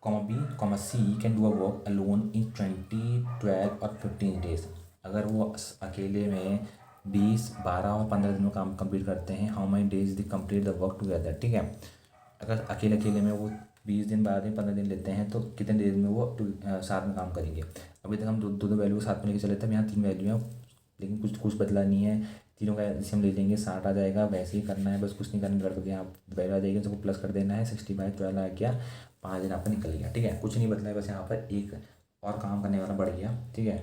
comma B comma C can do a work alone in 20, 12 और 15 डेज, अगर वो अकेले में 20, 12 और 15 दिन में काम कंप्लीट करते हैं, how many days they complete the work together, ठीक है। अगर अकेले अकेले में वो 20 दिन, 12 दिन, 15 दिन लेते हैं तो कितने डेज में वो साथ में काम करेंगे। अभी तक हम दो दो वैल्यू साथ में लेके चले थे, अब यहाँ 3 वैल्यू हैं, लेकिन कुछ कुछ बदला नहीं है। तीनों का जैसे हम ले लेंगे 60 आ जाएगा, वैसे ही करना है, बस कुछ नहीं करना, लड़के यहाँ वैल्यू आ जाएगी, सबको प्लस कर देना है। 60/12 आ गया, 5 दिन आपका निकल गया, ठीक है। कुछ नहीं बदला है, बस यहाँ पर एक और काम करने वाला बढ़ गया, ठीक है।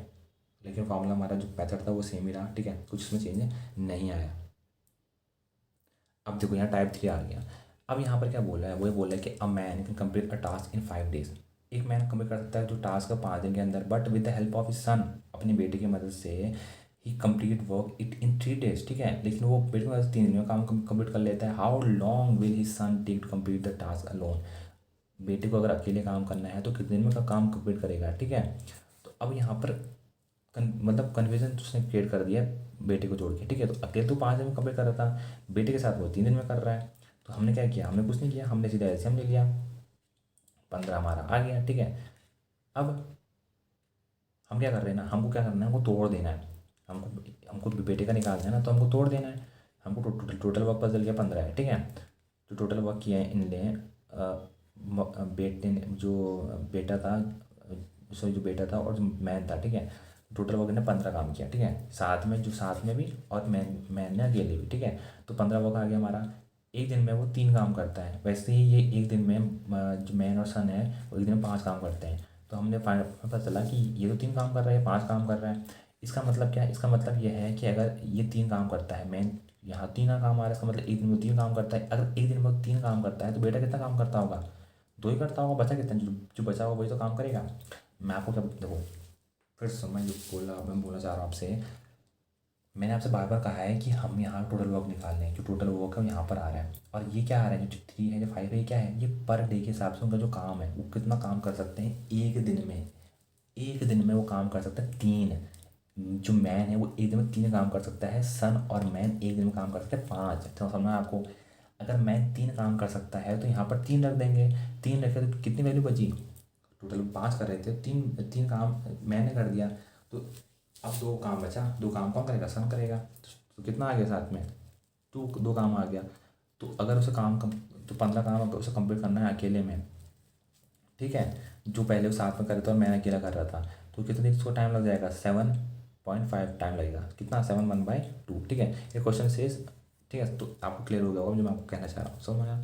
लेकिन फॉर्मूला हमारा जो मेथड था वो सेम ही रहा, ठीक है, कुछ इसमें चेंज नहीं आया। अब देखो यहाँ टाइप 3 आ गया। अब यहाँ पर क्या बोल रहा है, वो ये बोल रहा है कि a man can complete a task in 5 days, एक मैन कंप्लीट कर सकता है जो टास्क है 5 दिन के अंदर, but with the help of his son, अपनी बेटे की मदद से ही complete work it in 3 days, ठीक है। लेकिन वो बेटे की मदद से 3 दिन में काम कंप्लीट कर लेता है। How long will his son take to complete the task alone, बेटे को अगर अकेले काम करना है तो कितने दिन में का काम कंप्लीट करेगा, ठीक है। तो अब यहाँ पर मतलब कन्फ्यूजन उसने क्रिएट कर दिया बेटे को जोड़ के, ठीक है। तो अकेले तो 5 दिन में कंप्लीट कर रहा था, बेटे के साथ वो 3 दिन में कर रहा है। तो हमने क्या किया, हमने कुछ नहीं किया, हमने सीधा एलसीएम ले लिया, 15 हमारा आ गया, ठीक है। अब हम क्या कर रहे हैं ना, हमको क्या करना है, हमको तोड़ देना है, हमको हमको बेटे का निकालना है ना, तो हमको तोड़ देना है। हमको टोटल वर्क पता चल गया 15 है, ठीक है। जो टोटल वर्क किया है इनने बेटे ने, जो बेटा था, सॉरी जो बेटा था और जो मैन था, ठीक है, टोटल वर्क ने 15 काम किया, ठीक है। साथ में जो साथ में भी और मैन ने अकेले भी, ठीक है। तो 15 वर्क आ गया हमारा। एक दिन में वो 3 काम करता है, वैसे ही ये एक दिन में जो मैन और सन है वो एक दिन में 5 काम करते हैं। तो हमने पता चला कि ये तो 3 काम कर रहा है, 5 काम कर रहा है। इसका मतलब क्या है, इसका मतलब ये है कि अगर ये 3 काम करता है, मैन यहाँ 3 काम आ रहा है, इसका मतलब एक दिन में 3 काम करता है। अगर एक दिन में 3 काम करता है तो बेटा कितना काम करता होगा, 2 ही करता होगा, बचा कितना, जो बचा होगा वही तो काम करेगा। मैं आपको क्या देखो, फिर से मैं जो मैं बोलना चाह रहा हूँ आपसे, मैंने आपसे बार बार कहा है कि हम यहाँ टोटल वर्क निकाल लें, जो टोटल वर्क है वो यहाँ पर आ रहा है, और ये क्या आ रहा है, जो 3 है, जो 5 है, ये क्या है, ये पर डे के हिसाब से उनका जो काम है वो कितना काम कर सकते हैं एक दिन में। एक दिन में वो काम कर सकता है 3, जो मैन है वो एक दिन में 3 काम कर सकता है, सन और मैन एक दिन में काम कर सकते हैं 5। तो समझना आपको, अगर मैन 3 काम कर सकता है तो यहाँ पर 3 रख देंगे, 3 रखे तो कितनी वैल्यू बची, टोटल 5 कर रहे थे, तीन तीन काम मैंने कर दिया, तो अब 2 काम बचा, 2 काम कौन करेगा, सन करेगा। तो कितना आ गया साथ में, 2 काम आ गया। तो अगर उसे काम कम, तो 15 काम अगर उसे कंप्लीट करना है अकेले में, ठीक है, जो पहले वो साथ में कर रहा था और मैं अकेला कर रहा था, तो कितने उसको टाइम लग जाएगा, 7.5 टाइम लगेगा, कितना, 7/1/2, ठीक है। ये क्वेश्चन से, ठीक है, तो आपको क्लियर हो गया होगा जो मैं आपको कहना चाह रहा हूँ, समझ में आया।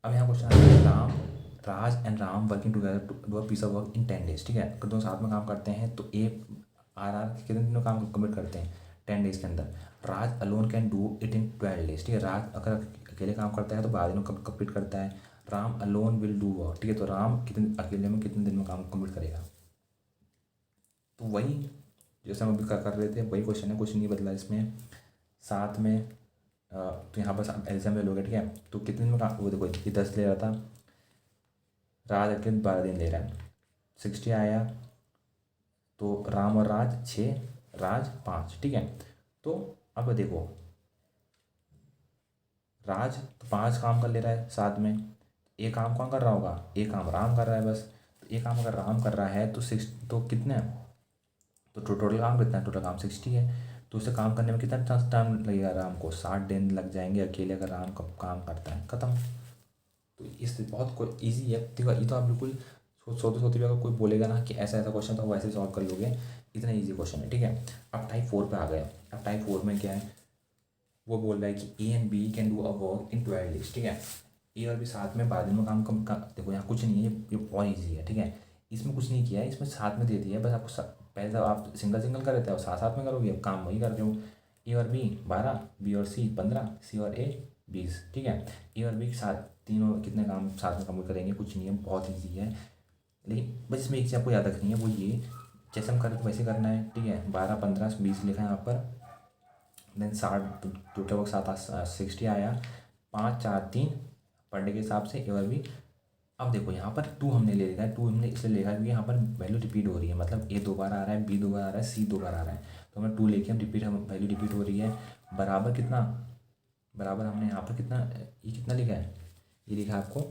अब यहाँ क्वेश्चन आता है, Raj and Ram working together to do a piece of work in 10 days, ठीक है। अगर दोनों साथ में काम करते हैं तो ए आर कितने दिन में काम कंप्लीट करते हैं, 10 डेज के अंदर। Raj alone can do it in 12 days, ठीक है। राज अगर अकेले काम करता है तो 12 दिनों में कंप्लीट करता है। Ram alone will do work, ठीक है, तो राम कितने अकेले में कितने दिन में काम कंप्लीट करेगा। तो वही जैसे हम अभी कर रहे थे वही क्वेश्चन है, कुछ नहीं बदला इसमें। साथ में तो यहाँ पर एल्सियम ले लोगे, ठीक है, तो कितने दिन में काम, वो देखो ये 10 ले रहा था, राज अकेले 12 दिन ले रहा है, 60 आया। तो राम और राज 6, राज 5, ठीक है। तो अब देखो, राज तो 5 काम कर ले रहा है साथ में, एक काम कौन कर रहा होगा, एक काम राम कर रहा है बस। तो एक काम अगर राम कर रहा है तो 6, तो कितने, तो टोटल काम कितना है, टोटल काम 60 है। तो उसे काम करने में कितना टाइम लगेगा, राम को 60 दिन लग जाएंगे अकेले, अगर राम का काम करता है, खत्म। तो इस बहुत कोई ईजी है, देखो ये तो आप बिल्कुल सोते सोते भी अगर कोई बोलेगा ना कि ऐसा ऐसा क्वेश्चन तो वैसे सॉल्व कर लोगे, इतना ईजी क्वेश्चन है, ठीक है। अब टाइप 4 पे आ गए। अब टाइप 4 में क्या है, वो बोल रहा है कि A and B can do a work in 12 days, ठीक है। ए और बी साथ में 12 दिन में काम कम का, देखो यहाँ कुछ नहीं है, ये बहुत ईजी है, ठीक है। इसमें कुछ नहीं किया है, इसमें साथ में दे दिया है, बस आपको पहले तो आप सिंगल सिंगल कर देते हो, साथ साथ में करोगे, अब काम वही कर रहे हो। ए और बी 12, बी और सी 15, सी और ए 20, ठीक है। ए और बी के साथ तीनों कितने काम साथ में कंप्लीट करेंगे, कुछ नहीं है, बहुत ईजी है। लेकिन बस इसमें एक चीज़ आपको याद रखनी है, वो ये जैसे हम करें तो वैसे करना है, ठीक है। 12, 15, 20 लिखा है यहाँ पर, देन 60, टोटल वर्क 60 आया, 5, 4, 3 पर डे के हिसाब से ए और बी। अब देखो यहाँ पर 2 हमने ले लिया है, 2 हमने इसलिए लिखा है क्योंकि यहाँ पर वैल्यू रिपीट हो रही है, मतलब ए 2 बार आ रहा है, बी 2 बार आ रहा है, सी 2 बार आ रहा है। तो हमें 2 लेके हम वैल्यू रिपीट हो रही है, बराबर कितना, बराबर हमने यहाँ पर कितना, ये कितना लिखा है, ये लिखा है आपको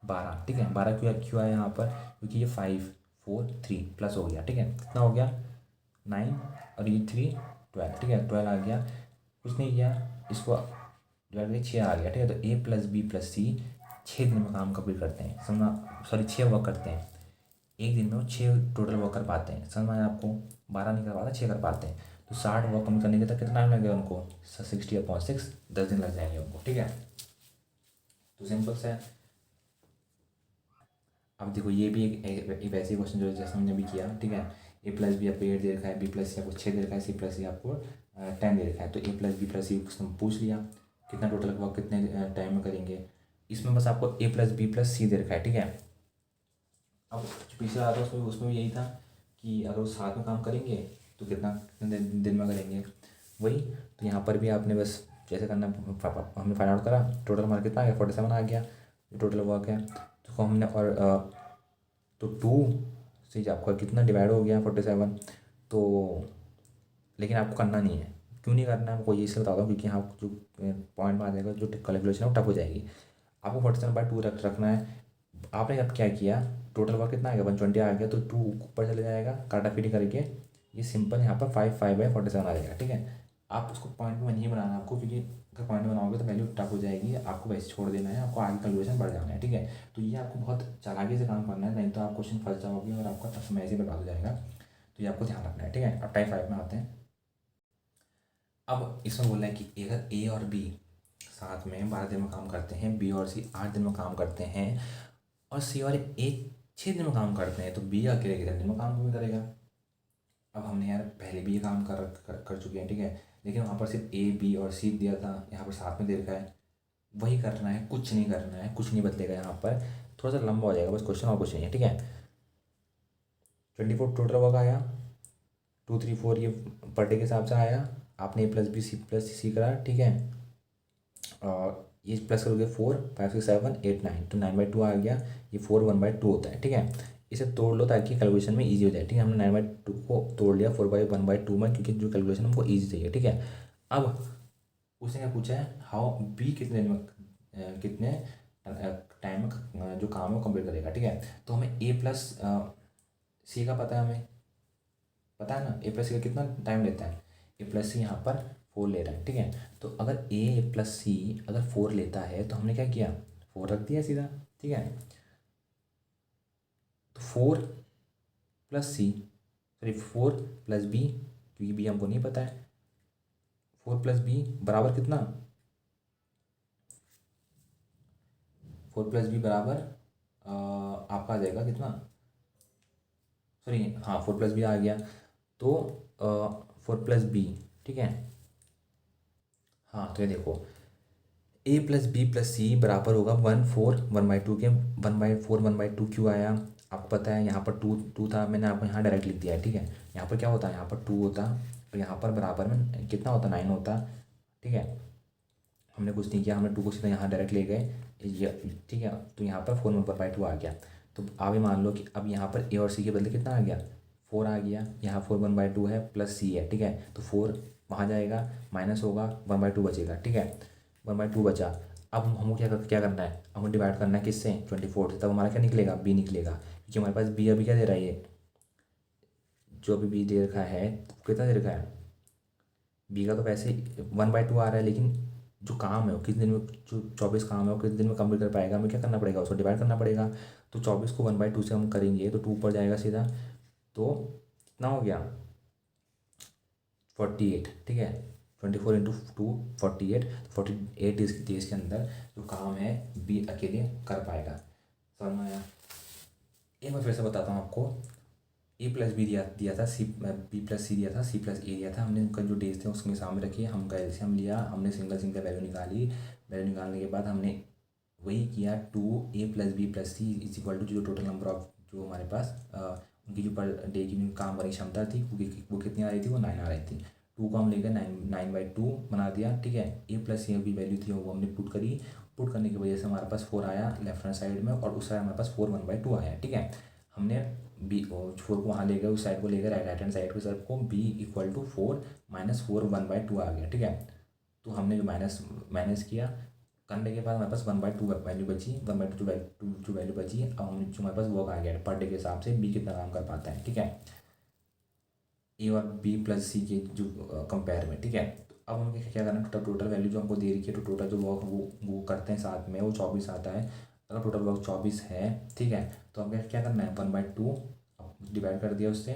12, ठीक है। 12 क्यों क्यों आया यहाँ पर, क्योंकि ये 5 4 3 प्लस हो गया, ठीक है। कितना हो गया 9 और ये 3 12, ठीक है। 12 आ गया, कुछ नहीं किया, इसको डिवाइड करके 6 आ गया, ठीक है। तो ए प्लस बी प्लस सी 6 दिन में काम कंप्लीट करते हैं, समझना, सॉरी 6 वर्क करते हैं एक दिन में, वो 6 टोटल वर्क कर पाते हैं, समझ में आया आपको। 12 नहीं कर पाते, 6 कर पाते हैं। तो 60 वर्क कंप्लीट करने के तक कितना टाइम लगेगा उनको, 60/6 10 दिन लग जाएंगे उनको, ठीक है। तो सिंपल सा है। अब देखो ये भी एक वैसे क्वेश्चन जो जैसे हमने भी किया, ठीक है। ए प्लस बी आपको 8 दे रखा है, बी प्लस सी आपको 6 दे रखा है, सी प्लस सी आपको 10 दे रखा है। तो ए प्लस बी प्लस सी पूछ लिया, कितना टोटल वर्क कितने टाइम में करेंगे। इसमें बस आपको ए प्लस बी प्लस सी दे रखा है, ठीक है। अब जो पिछले आता है उसमें भी यही था कि अगर वो साथ में काम करेंगे तो कितने दिन में करेंगे, वही। तो यहाँ पर भी आपने बस जैसे करना, हमने फाइंड आउट करा, टोटल हमारा कितना आ गया 47 आ गया, टोटल वर्क है। तो हमने और तो 2 से आपका कितना डिवाइड हो गया 47। तो लेकिन आपको करना नहीं है, क्यों नहीं करना है आपको ये इसलिए बताता हूँ, क्योंकि यहाँ जो पॉइंट में आ जाएगा, जो कैलकुलेशन है वो टफ हो जाएगी। आपको 47/2 रखना है। आपने अब क्या किया, टोटल वर्क कितना आ गया 120 आ गया, तो 2 ऊपर चले जाएगा, काटाफिटी करके ये सिंपल यहाँ पर 5/47 आ जाएगा, ठीक है। आप उसको पॉइंट में नहीं बनाना आपको, क्योंकि अगर पॉइंट में बनाओगे तो वैल्यू टफ हो जाएगी, आपको वैसे छोड़ देना है, आपको आगे कैलकुलेशन बढ़ जाना है, ठीक है। तो ये आपको बहुत चालाकी से काम करना है, नहीं तो आप क्वेश्चन फंस जाओगे और आपका समय ऐसे बर्बाद हो जाएगा। तो ये आपको ध्यान रखना है, ठीक है। अब टाइप 5 में आते हैं। अब इसमें बोला है कि अगर ए और बी साथ में 12 दिन में काम करते हैं, बी और सी 8 दिन में काम करते हैं, और सी और ए 6 दिन में काम करते हैं, तो बी अकेले कितने दिन में काम क्यों करेगा। अब हमने यार पहले भी ये काम कर चुके हैं, ठीक है। लेकिन वहाँ पर सिर्फ ए बी और सी दिया था, यहाँ पर साथ में दे रखा है, वही करना है, कुछ नहीं करना है, कुछ नहीं बदलेगा यहाँ पर। थोड़ा सा लंबा हो जाएगा बस क्वेश्चन, और कुछ नहीं है, ठीक है। 24 टोटल वर्क आया, 2 3 4 ये पर डे के हिसाब से आया। आपने ए प्लस सी करा, ठीक है। और ये प्लस करोगे 4 5 6 7 8 9, तो 9/2 आ गया। ये 4 1/2 होता है, ठीक है। इसे तोड़ लो ताकि कैलकुलेशन में इजी हो जाए, ठीक है। हमने 9/2 को तोड़ लिया 4/1/2 में, क्योंकि जो कैलकुलेशन हमको इजी चाहिए, ठीक है। अब उसने क्या पूछा है, हाउ बी कितने दिन में कितने टाइम में जो काम है वो कंप्लीट करेगा, ठीक है। तो हमें ए प्लस सी का पता है, हमें पता है ना, ए प्लस सी का कितना टाइम लेता है। ए प्लस सी यहाँ पर 4 ले रहा है, ठीक है। तो अगर ए प्लस सी अगर 4 लेता है, तो हमने क्या किया 4 रख दिया सीधा, ठीक है। तो 4 प्लस सी, सॉरी 4 प्लस बी, क्योंकि बी हमको नहीं पता है, 4 प्लस बी बराबर कितना, 4 प्लस बी बराबर आपका आ जाएगा कितना, सॉरी हाँ 4 प्लस बी आ गया। तो 4 प्लस बी, ठीक है। हाँ तो ये देखो, ए प्लस बी प्लस सी बराबर होगा 1/4 के, 1/4 1/2 क्यों आया, आपको पता है। यहाँ पर टू था, मैंने आपको यहाँ डायरेक्ट लिख दिया है, ठीक है। यहाँ पर क्या होता है, यहाँ पर 2 होता, और यहाँ पर बराबर में कितना होता 9 होता, ठीक है। हमने कुछ नहीं किया, हमने 2 को सीधा यहाँ डायरेक्ट ले गए, ये ठीक है। तो यहाँ पर 4/2 आ गया। तो आप ही मान लो कि अब यहाँ पर ए और सी के बदले कितना आ गया 4 आ गया, यहाँ 4/1/2 है प्लस सी है, ठीक है। तो 4 वहाँ जाएगा, माइनस होगा, 1/2 बचेगा, ठीक है। 1/2 बचा। अब हमको क्या करना है, हमको डिवाइड करना है किससे 24 से, तब हमारा क्या निकलेगा बी निकलेगा, क्योंकि हमारे पास बी अभी क्या दे रहा है, ये जो अभी बी दे रखा है कितना दे रखा है, बी का तो वैसे 1/2 आ रहा है, लेकिन जो काम है वो कितने दिन में, जो 24 काम है वो कितने दिन में कंप्लीट कर पाएगा, हमें क्या करना पड़ेगा उसको डिवाइड करना पड़ेगा। तो 24 को 1/2 से हम करेंगे तो 2 ऊपर जाएगा सीधा, तो कितना हो गया 48, ठीक है। 24 × 2 48, 48 डेज के अंदर जो काम है बी अकेले कर पाएगा, समझ में आया। एक बार फिर से बताता हूँ आपको, ए प्लस बी दिया था, सी बी प्लस सी दिया था, सी प्लस ए दिया था। हमने उनका जो डेज थे उसके सामने रखिए, हम का एलसीएम लिया, हमने सिंगल वैल्यू निकाली। वैल्यू निकालने के बाद हमने वही किया, 2a+b+c इज इक्वल टू जो टोटल नंबर ऑफ जो हमारे पास उनकी जो पर डे की काम करने की क्षमता थी वो कितनी आ रही थी, वो 9 आ रही थी। 2 को हम लेकर 9/2 बना दिया, ठीक है। ए प्लस सी की वैल्यू थी वो हमने पुट करी, पुट करने की वजह से हमारे पास 4 आया लेफ्ट हैंड साइड में, और उस साइड हमारे पास 4 1/2 आया, ठीक है। हमने बी 4 को वहाँ ले गए, उस साइड को ले गए, राइट हैंड साइड को सब को, बी इक्वल टू 4 - 4 1/2 आ गया, ठीक है। तो हमने जो माइनस किया, करने के बाद हमारे पास 1/2 वैल्यू बची, 1/2 टू वैल्यू बची। अब हम जो हमारे पास वर्क आ गया पर डे के हिसाब से बी कितना काम कर पाता है, ठीक है, ए और बी प्लस सी के जो कंपेयर में, ठीक है। तो अब हमें क्या करना है, टोटल वैल्यू जो हमको दे रखी है, तो टोटल जो वर्क वो करते हैं साथ में, वो 24 आता है। अगर टोटल वर्क 24 है, ठीक है, तो हमें क्या करना है, 1/2 डिवाइड कर दिया उससे,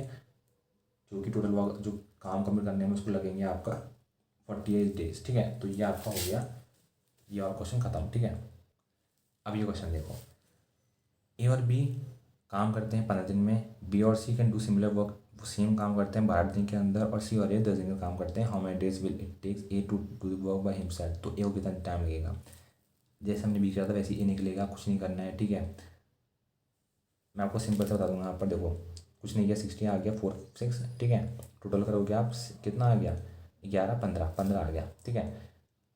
जो कि टोटल वर्क जो काम कंप्लीट करने में उसको लगेंगे आपका 48 डेज, ठीक है। तो ये आपका हो गया, ये और क्वेश्चन खत्म, ठीक है। अब ये क्वेश्चन देखो, ए और बी काम करते हैं 15 दिन में, बी और सी कैन डू सिमिलर वर्क, वो सेम काम करते हैं 12 दिन के अंदर, और सी और ए 10 दिन का काम करते हैं। How many days will it takes A to do the work by himself, तो ए को कितना टाइम लगेगा। जैसे हमने बी किया था वैसे ए निकलेगा, कुछ नहीं करना है, ठीक है। मैं आपको सिंपल से बता दूंगा, यहाँ पर देखो कुछ नहीं किया, 60 आ गया, 4 6, ठीक है। टोटल करोगे आप कितना आ गया, 11 15 15 आ गया, ठीक है।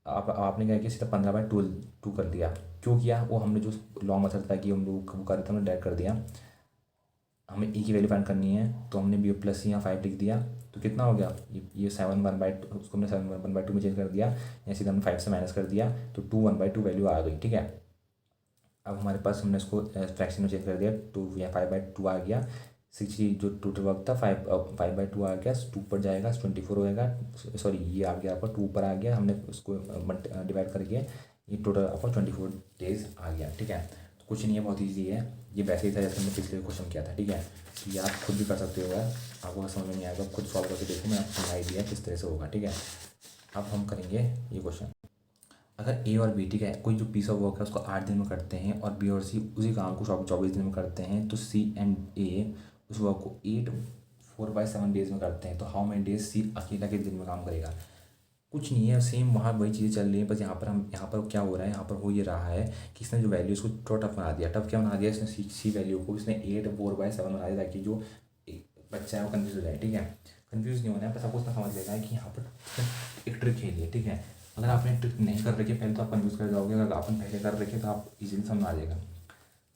आप आपने क्या किया, सीधा 15/2 कर दिया। क्यों किया, वो हमने जो लॉन्ग मेथड था कि हम लोग कर रहे थे, हमने डायरेक्ट कर दिया। हमें ई की वैल्यू फाइंड करनी है, तो हमने बी प्लस यहाँ 5 लिख दिया, तो कितना हो गया, ये 7 1/2, उसको हमने 7 1/2 में चेंज कर दिया, या सीधा हमने 5 से माइनस कर दिया, तो 2 1/2 वैल्यू आ गई, ठीक है। अब हमारे पास हमने इसको फ्रैक्शन में चेंज कर दिया, तो यहाँ 5/2 आ गया। 60 जो टोटल वर्क था 5/2 आ गया, 2 पर जाएगा 24 होएगा, सॉरी ये आ गया आपका 2 पर आ गया, हमने उसको डिवाइड करके ये टोटल आपका 24 डेज आ गया, ठीक है। तो कुछ नहीं है, बहुत ईजी है, ये वैसे ही था जैसे हमने पिछले क्वेश्चन किया था, ठीक है। तो ये आप खुद भी कर सकते हो, आपको समझ में नहीं आएगा खुद सॉल्व करके देखो, मैंने आपको समझाई दिया किस तरह से होगा, ठीक है। अब हम करेंगे ये क्वेश्चन, अगर ए और बी, ठीक है, कोई जो पीस ऑफ वर्क है उसको 8 दिन में करते हैं, और बी और सी उसी काम को 24 दिन में करते हैं, तो सी एंड ए उस वर्क को 4/7 डेज में करते हैं, तो हाउ मेनी डेज सी अकेला के दिन में काम करेगा। कुछ नहीं है, सेम वहाँ वही चीज़ें चल रही हैं, बस यहाँ पर क्या हो रहा है, यहाँ पर हो ये रहा है कि इसने जो वैल्यू उसको थोड़ा टफ बना दिया। टफ क्या बना दिया इसने, सी वैल्यू को इसने 4/7 बना दिया, ताकि जो बच्चा है वो कन्फ्यूज हो जाए, ठीक है। कन्फ्यूज नहीं होना है, बस आपको उसका समझ लेना है कि यहाँ पर एक ट्रिक खेली है, ठीक है। अगर आपने ट्रिक नहीं कर रखी है पहले, तो आप कन्फ्यूज कर जाओगे, अगर आपने पहले कर रखी है तो आप इजीली समझ आ जाएगा।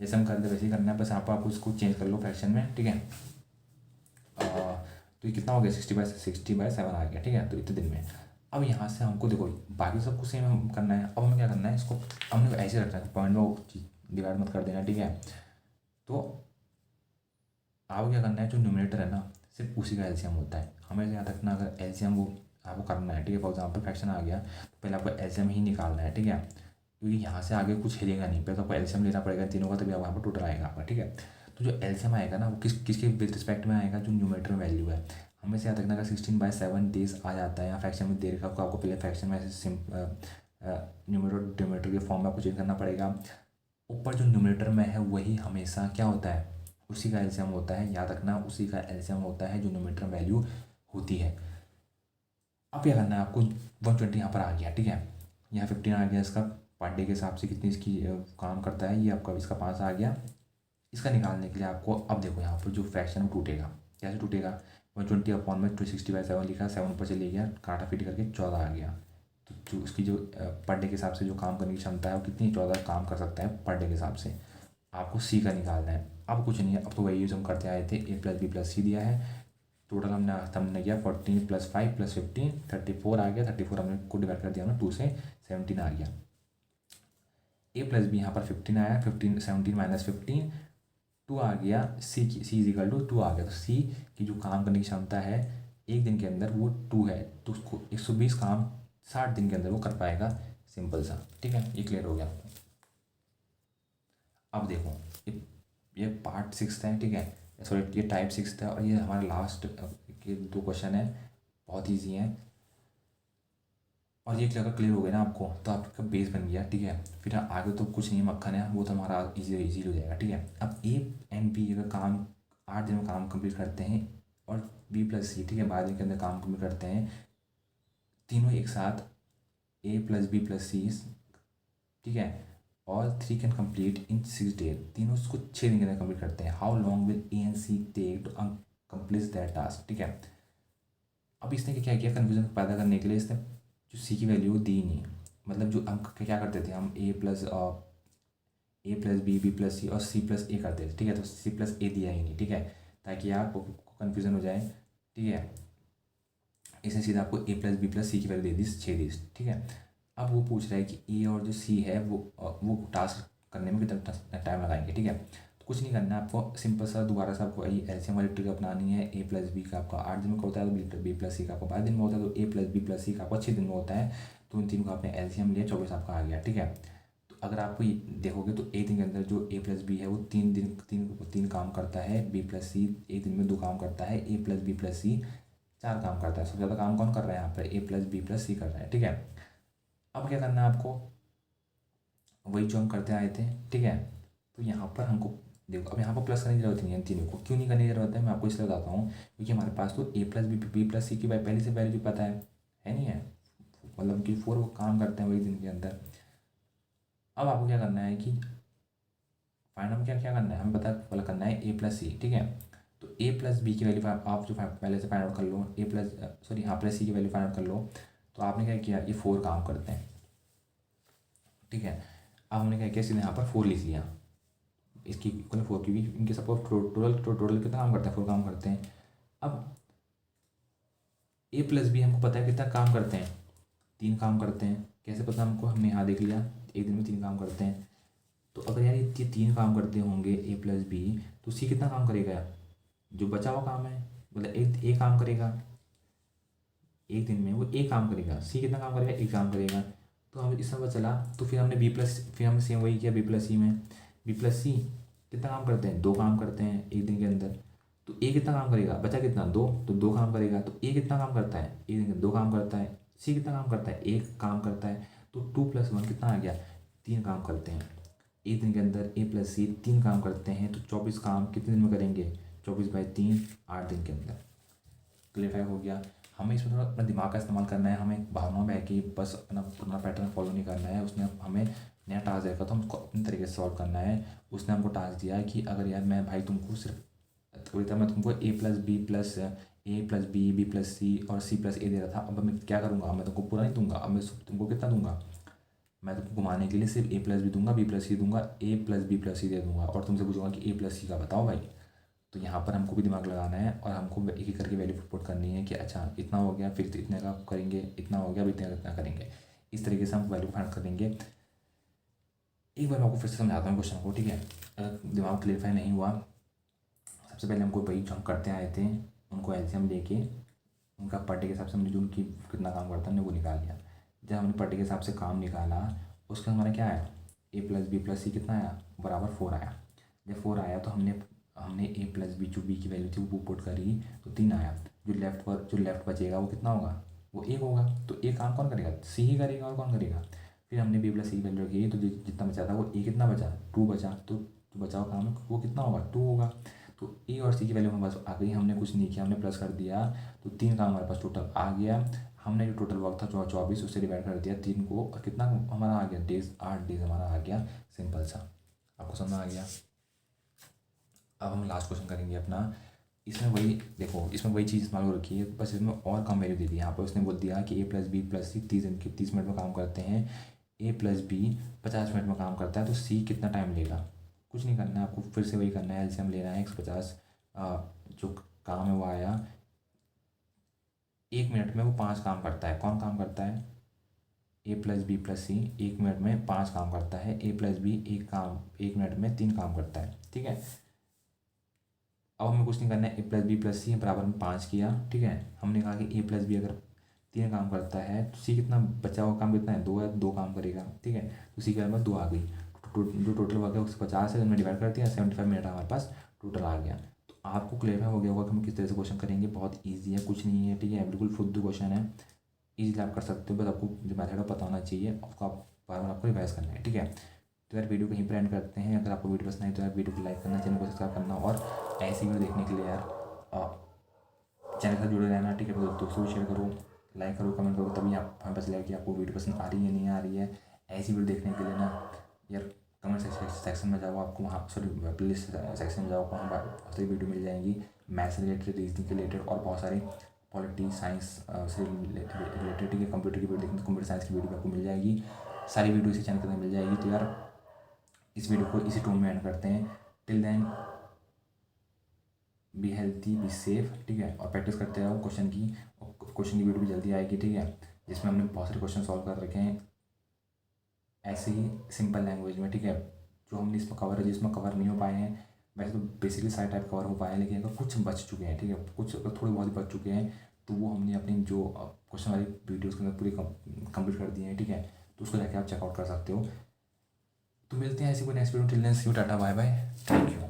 जैसे हम करते वैसे ही करना है, बस आप उसको चेंज कर लो फ्रैक्शन में, ठीक है। तो ये कितना हो गया, 60/7 आ गया, ठीक है, तो इतने दिन में। अब यहाँ से हमको देखो बाकी सबको सेम हम करना है, अब हमें क्या करना है, इसको हमने ऐसे रखना है, पॉइंट में डिवाइड मत कर देना, ठीक है। तो आपको क्या करना है, जो न्यूमरेटर है ना, सिर्फ उसी का एलसीएम होता है, हमें याद रखना। अगर एलसीएम वो आपको करना है, ठीक है, फॉर एग्जाम्पल फ्रैक्शन आ गया, तो पहले आपको एलसीएम ही निकालना है, ठीक है, क्योंकि यहाँ से आगे कुछ हिलेगा नहीं, पहले तो आपको एलसीएम लेना पड़ेगा तीनों का, तभी आप वहाँ पर टोटल आएगा आपका, ठीक है। तो जो एलसीएम आएगा ना, वो किसके विद रिस्पेक्ट में आएगा, जो न्यूमरेटर वैल्यू है। हमें से याद रखना, अगर 16/7 डेज आ जाता है, या फ्रैक्शन में दे रखा आपको पहले फ्रैक्शन में ऐसे न्यूमरेटर डिनोमिनेटर के फॉर्म में आपको चेंज करना पड़ेगा। ऊपर जो न्यूमरेटर में है वही हमेशा क्या होता है, उसी का एलसीएम होता है, याद रखना, उसी का एलसीएम होता है जो न्यूमरेटर वैल्यू होती है। अब क्या करना है आपको, 120 यहाँ पर आ गया, ठीक है, यहाँ 15 आ गया, इसका पर डे के हिसाब से कितनी इसकी काम करता है, ये आपका इसका 5 आ गया। इसका निकालने के लिए आपको अब देखो यहाँ पर जो फ्रैक्शन वो टूटेगा, कैसे टूटेगा, 120/260/7 लिखा, 7 ऊपर चले गया, काटा फिट करके 14 आ गया। तो जो उसकी जो पर डे के हिसाब से जो काम करने की क्षमता है वो कितनी, 14 काम कर सकता है पर डे के हिसाब से। आपको सी का निकालना है। अब कुछ नहीं है, अब तो वही यूज हम करते आए थे, A+B+C दिया है, टोटल हमने किया 14 + 5 + 15 34 आ गया, 34 हमने को डिवाइड कर दिया हमने 2 से, 17 आ गया। A+B यहाँ पर 15 आया, 15 17 - 15 2 आ गया, सी इजिकल टू 2 आ गया। तो सी की जो काम करने की क्षमता है एक दिन के अंदर वो 2 है, तो उसको 120 काम 60 दिन के अंदर वो कर पाएगा, सिंपल सा, ठीक है, ये क्लियर हो गया आपको। अब देखो ये पार्ट 6 है, ठीक है, सॉरी ये टाइप 6 था, और ये हमारा लास्ट के 2 क्वेश्चन है, बहुत ईजी हैं। और ये अगर क्लियर हो गया ना आपको, तो आपका बेस बन गया, ठीक है। फिर आगे तो कुछ नहीं है, मक्खन है, वो तो हमारा इजी हो जाएगा, ठीक है। अब ए एंड बी अगर काम 8 दिन में काम कंप्लीट करते हैं, और B+C, ठीक है, 12 दिन के अंदर काम कंप्लीट करते हैं, तीनों एक साथ, A+B+C, ठीक है, all 3 can complete in 6 days, तीनों उसको 6 दिन के अंदर कंप्लीट करते हैं। How long will A and C take to complete that task, ठीक है। अब इसने क्या किया, कन्फ्यूजन पैदा करने के लिए इसने जो सी की वैल्यू दी नहीं, मतलब जो हम क्या करते थे, हम A+B+C और C+A करते थे, ठीक है, तो C+A दिया ही नहीं, ठीक है, ताकि आपको कन्फ्यूज़न हो जाए, ठीक है। इसने सीधा आपको A+B+C की वैल्यू दे दी 6 दी, ठीक है। अब वो पूछ रहा है कि ए और जो सी है वो टास्क करने में कितना टाइम लगाएंगे, ठीक है। तो कुछ नहीं करना है आपको, सिंपल सा दोबारा से आपको एलसीएम वाली ट्रिक अपनानी है। ए प्लस बी का आपका 8 दिन में होता है, तो बी प्लस सी का आपको 12 दिन में होता है, तो ए प्लस बी प्लस सी का आपको 6 दिन में होता है। तो इन तीनों का आपने एलसीएम लिया, 24 आपका आ गया, ठीक है। तो अगर आपको देखोगे तो एक दिन के अंदर जो ए प्लस बी है वो 3 काम करता है, बी प्लस सी एक दिन में 2 काम करता है, ए प्लस बी प्लस सी 4 काम करता है। सबसे ज़्यादा काम कौन कर रहा है यहाँ पर, ए प्लस बी प्लस सी कर रहा है, ठीक है। अब क्या करना है आपको, वही जो हम करते आए थे, ठीक है। तो यहाँ पर हमको देखो, अब यहाँ पर प्लस करने की जरूरत नहीं है इन तीनों को। क्यों नहीं करने की जरूरत है, मैं आपको इसलिए बताता हूँ क्योंकि हमारे पास तो ए प्लस बी प्लस सी की पहले से वैल्यू पता है नहीं है, मतलब कि 4 वो काम करते हैं वही दिन के अंदर। अब आपको क्या करना है कि फाइनल में क्या क्या करना है, हमें पता वाला करना है ए प्लस सी, ठीक है। तो ए प्लस बी की वैल्यू आप जो पहले से फाइंड आउट कर लो, ए प्लस सॉरी हाँ प्लस सी की वैल्यू फाइंड आउट कर लो। तो आपने क्या किया, ये 4 काम करते हैं, ठीक है। अब हमने क्या किया, सीधे यहाँ पर 4 लिख लिया, इसकी इक्वल 4, क्योंकि इनके सपोज टोटल कितना काम करते हैं, 4 काम करते हैं। अब ए प्लस बी हमको पता है कितना काम करते हैं, 3 काम करते हैं। कैसे पता हमको, हमने यहाँ देख लिया एक दिन में 3 काम करते हैं। तो अगर यार ये 3 काम करते होंगे ए प्लस बी, तो सी कितना काम करेगा, जो बचा हुआ काम है, मतलब एक ए काम करेगा एक दिन में, वो ए काम करेगा। सी कितना काम करेगा, एक काम करेगा। तो हमें इसमें पता चला, तो फिर हमने बी प्लस, फिर हमने सेम वही किया बी प्लस सी में। बी प्लस सी कितना काम करते हैं, 2 काम करते हैं एक दिन के अंदर। तो ए कितना काम करेगा, बचा कितना 2, तो 2 काम करेगा। तो ए कितना काम करता है, एक दिन के 2 काम करता है। सी कितना काम करता है, 1 काम करता है। तो 2 + 1 कितना आ गया, 3 काम करते हैं एक दिन के अंदर। ए प्लस सी 3 काम करते हैं, तो 24 काम कितने दिन में करेंगे, 24/3 8 दिन के अंदर। क्लियरफाई हो गया। हमें इसमें थोड़ा अपना दिमाग का इस्तेमाल करना है, हमें भावनाओं में बह के बस अपना पुराना पैटर्न फॉलो नहीं करना है। उसने हमें नया टास्क देखा तो हमको अपने तरीके से सॉल्व करना है। उसने हमको टास्क दिया है कि अगर यार मैं भाई तुमको सिर्फ थोड़ी मैं तुमको ए प्लस बी बी प्लस सी और सी प्लस ए दे रहा था, अब मैं क्या करूँगा, मैं तुमको पूरा नहीं दूंगा। अब मैं तुमको कितना दूंगा, मैं तुमको घुमाने के लिए सिर्फ ए प्लस बी दूंगा, बी प्लस सी दूंगा, ए प्लस बी प्लस सी दे दूंगा, और तुमसे पूछूंगा कि ए प्लस सी का बताओ भाई। तो यहाँ पर हमको भी दिमाग लगाना है और हमको एक एक करके वैल्यू पुट करनी है कि अच्छा इतना हो गया फिर इतने का करेंगे, इतना हो गया फिर इतना करेंगे। इस तरीके से हम वैल्यू फाइंड करेंगे। एक बार मैं आपको फिर से समझाता हूँ क्वेश्चन को, ठीक है। अगर दिमाग क्लियरफाई नहीं हुआ, सबसे पहले हमको वही जो हम करते आए थे उनको एलसीएम लेके उनका पर डे के हिसाब से हमने जो उनकी कितना काम करता है हमने वो निकाल लिया। जब हमने पर डे के हिसाब से काम निकाला, उसका हमारा क्या आया, ए प्लस बी प्लस सी कितना आया, बराबर 4 आया। जब 4 आया तो हमने हमने ए प्लस बी जो बी की वैल्यू थी वो पुट करी, तो 3 आया। जो लेफ्ट बचेगा वो कितना होगा, वो 1 होगा। तो ए काम कौन करेगा, सी ही करेगा, और कौन करेगा। फिर हमने बी प्लस सी की वैल्यू रखी, तो जितना बचा था वो ए कितना बचा, 2 बचा। तो जो बचा हुआ काम है वो कितना होगा, 2 होगा। तो ए और सी की वैल्यू हमारे पास आ गई, हमने कुछ नहीं किया, हमने प्लस कर दिया। तो 3 काम हमारे पास टोटल आ गया। हमने जो टोटल वर्क था 24, उससे डिवाइड कर दिया 3 को, और कितना हमारा आ गया, डेज 8 डेज हमारा आ गया। सिंपल सा, आपको समझ आ गया। अब हम लास्ट क्वेश्चन करेंगे अपना। इसमें वही देखो, इसमें वही चीज़ इस्तेमाल हो रखी है, बस इसमें और कम वैल्यू दे दी। यहाँ पर उसने बोल दिया कि ए प्लस बी प्लस सी 30 मिनट में काम करते हैं, ए प्लस बी 50 मिनट में काम करता है, तो सी कितना टाइम लेगा। कुछ नहीं करना है आपको, फिर से वही करना है, एलसीएम लेना है। 150 जो काम है वो आया, 1 मिनट में वो 5 काम करता है। कौन काम करता है, A plus B plus C 1 minute में 5 काम करता है। ए प्लस बी 1 मिनट में 3 काम करता है, ठीक है। अब हमें कुछ नहीं करना है, ए प्लस बी प्लस सी बराबर में 5 किया, ठीक है। हमने कहा कि ए प्लस बी अगर 3 काम करता है तो सी कितना बचा हुआ काम कितना है, 2 है, 2 काम करेगा, ठीक है। तो सी के हमारे पास 2 आ गई। जो टोटल वर्क है उससे 50 है, हमने डिवाइड कर दिया, 75 मिनट हमारे पास टोटल आ गया। तो आपको क्लियर हो गया होगा कि हम किस तरह से क्वेश्चन करेंगे। बहुत ईजी है, कुछ नहीं है, ठीक है, बिल्कुल फुद्दू क्वेश्चन है, ईजिली आप कर सकते हो। बस आपको जो मेथड है पता होना चाहिए, उसको आप बार बार आपको रिवाइज करना है, ठीक है। तो यार वीडियो कहीं पर एंड करते हैं। अगर आपको वीडियो पसंद आई तो यार वीडियो को लाइक करना, चैनल को सब्सक्राइब करना, और ऐसी वीडियो देखने के लिए यार चैनल से जुड़े रहना, ठीक है। तो दोस्तों को शेयर करो, लाइक करो, कमेंट करो, तभी आप हमें पता चलेगा कि आपको वीडियो पसंद आ रही है नहीं आ रही है। ऐसी वीडियो देखने के लिए ना यार कमेंट सेक्शन में जाओ, आपको वहाँ सॉरी प्लेलिस्ट सेक्शन में जाओ, वहाँ बहुत सारी वीडियो मिल जाएंगी, मैथ्स रिलेटेड, रीजनिंग के रिलेटेड, और बहुत सारे पॉलिटी साइंस से रिलेटेड, ठीक है। कंप्यूटर की वीडियो देखने तो कंप्यूटर साइंस की वीडियो आपको मिल जाएगी, सारी वीडियो इसी चैनल के अंदर मिल जाएगी। तो यार इस वीडियो को इसी टोन में एंड करते हैं। Till then be healthy, be safe, ठीक है। और प्रैक्टिस करते रहो क्वेश्चन की, और क्वेश्चन की वीडियो भी जल्दी आएगी, ठीक है, जिसमें हमने बहुत सारे क्वेश्चन सॉल्व कर रखे हैं। ऐसे ही सिंपल लैंग्वेज में, ठीक है, जो हमने इसमें कवर है, जिसमें कवर नहीं हो पाए हैं, वैसे तो बेसिकली सारे टाइप कवर हो पाए हैं, लेकिन अगर कुछ बच चुके हैं, ठीक है, कुछ अगर थोड़े बहुत बच चुके हैं, तो वो हमने अपनी जो क्वेश्चन वाली वीडियोज़ के अंदर पूरी कंप्लीट कर दिए हैं, ठीक है। तो उसको जाके आप चेकआउट कर सकते हो। तो मिलते हैं ऐसी कोई next video, till then see you, tata bye bye, thank you.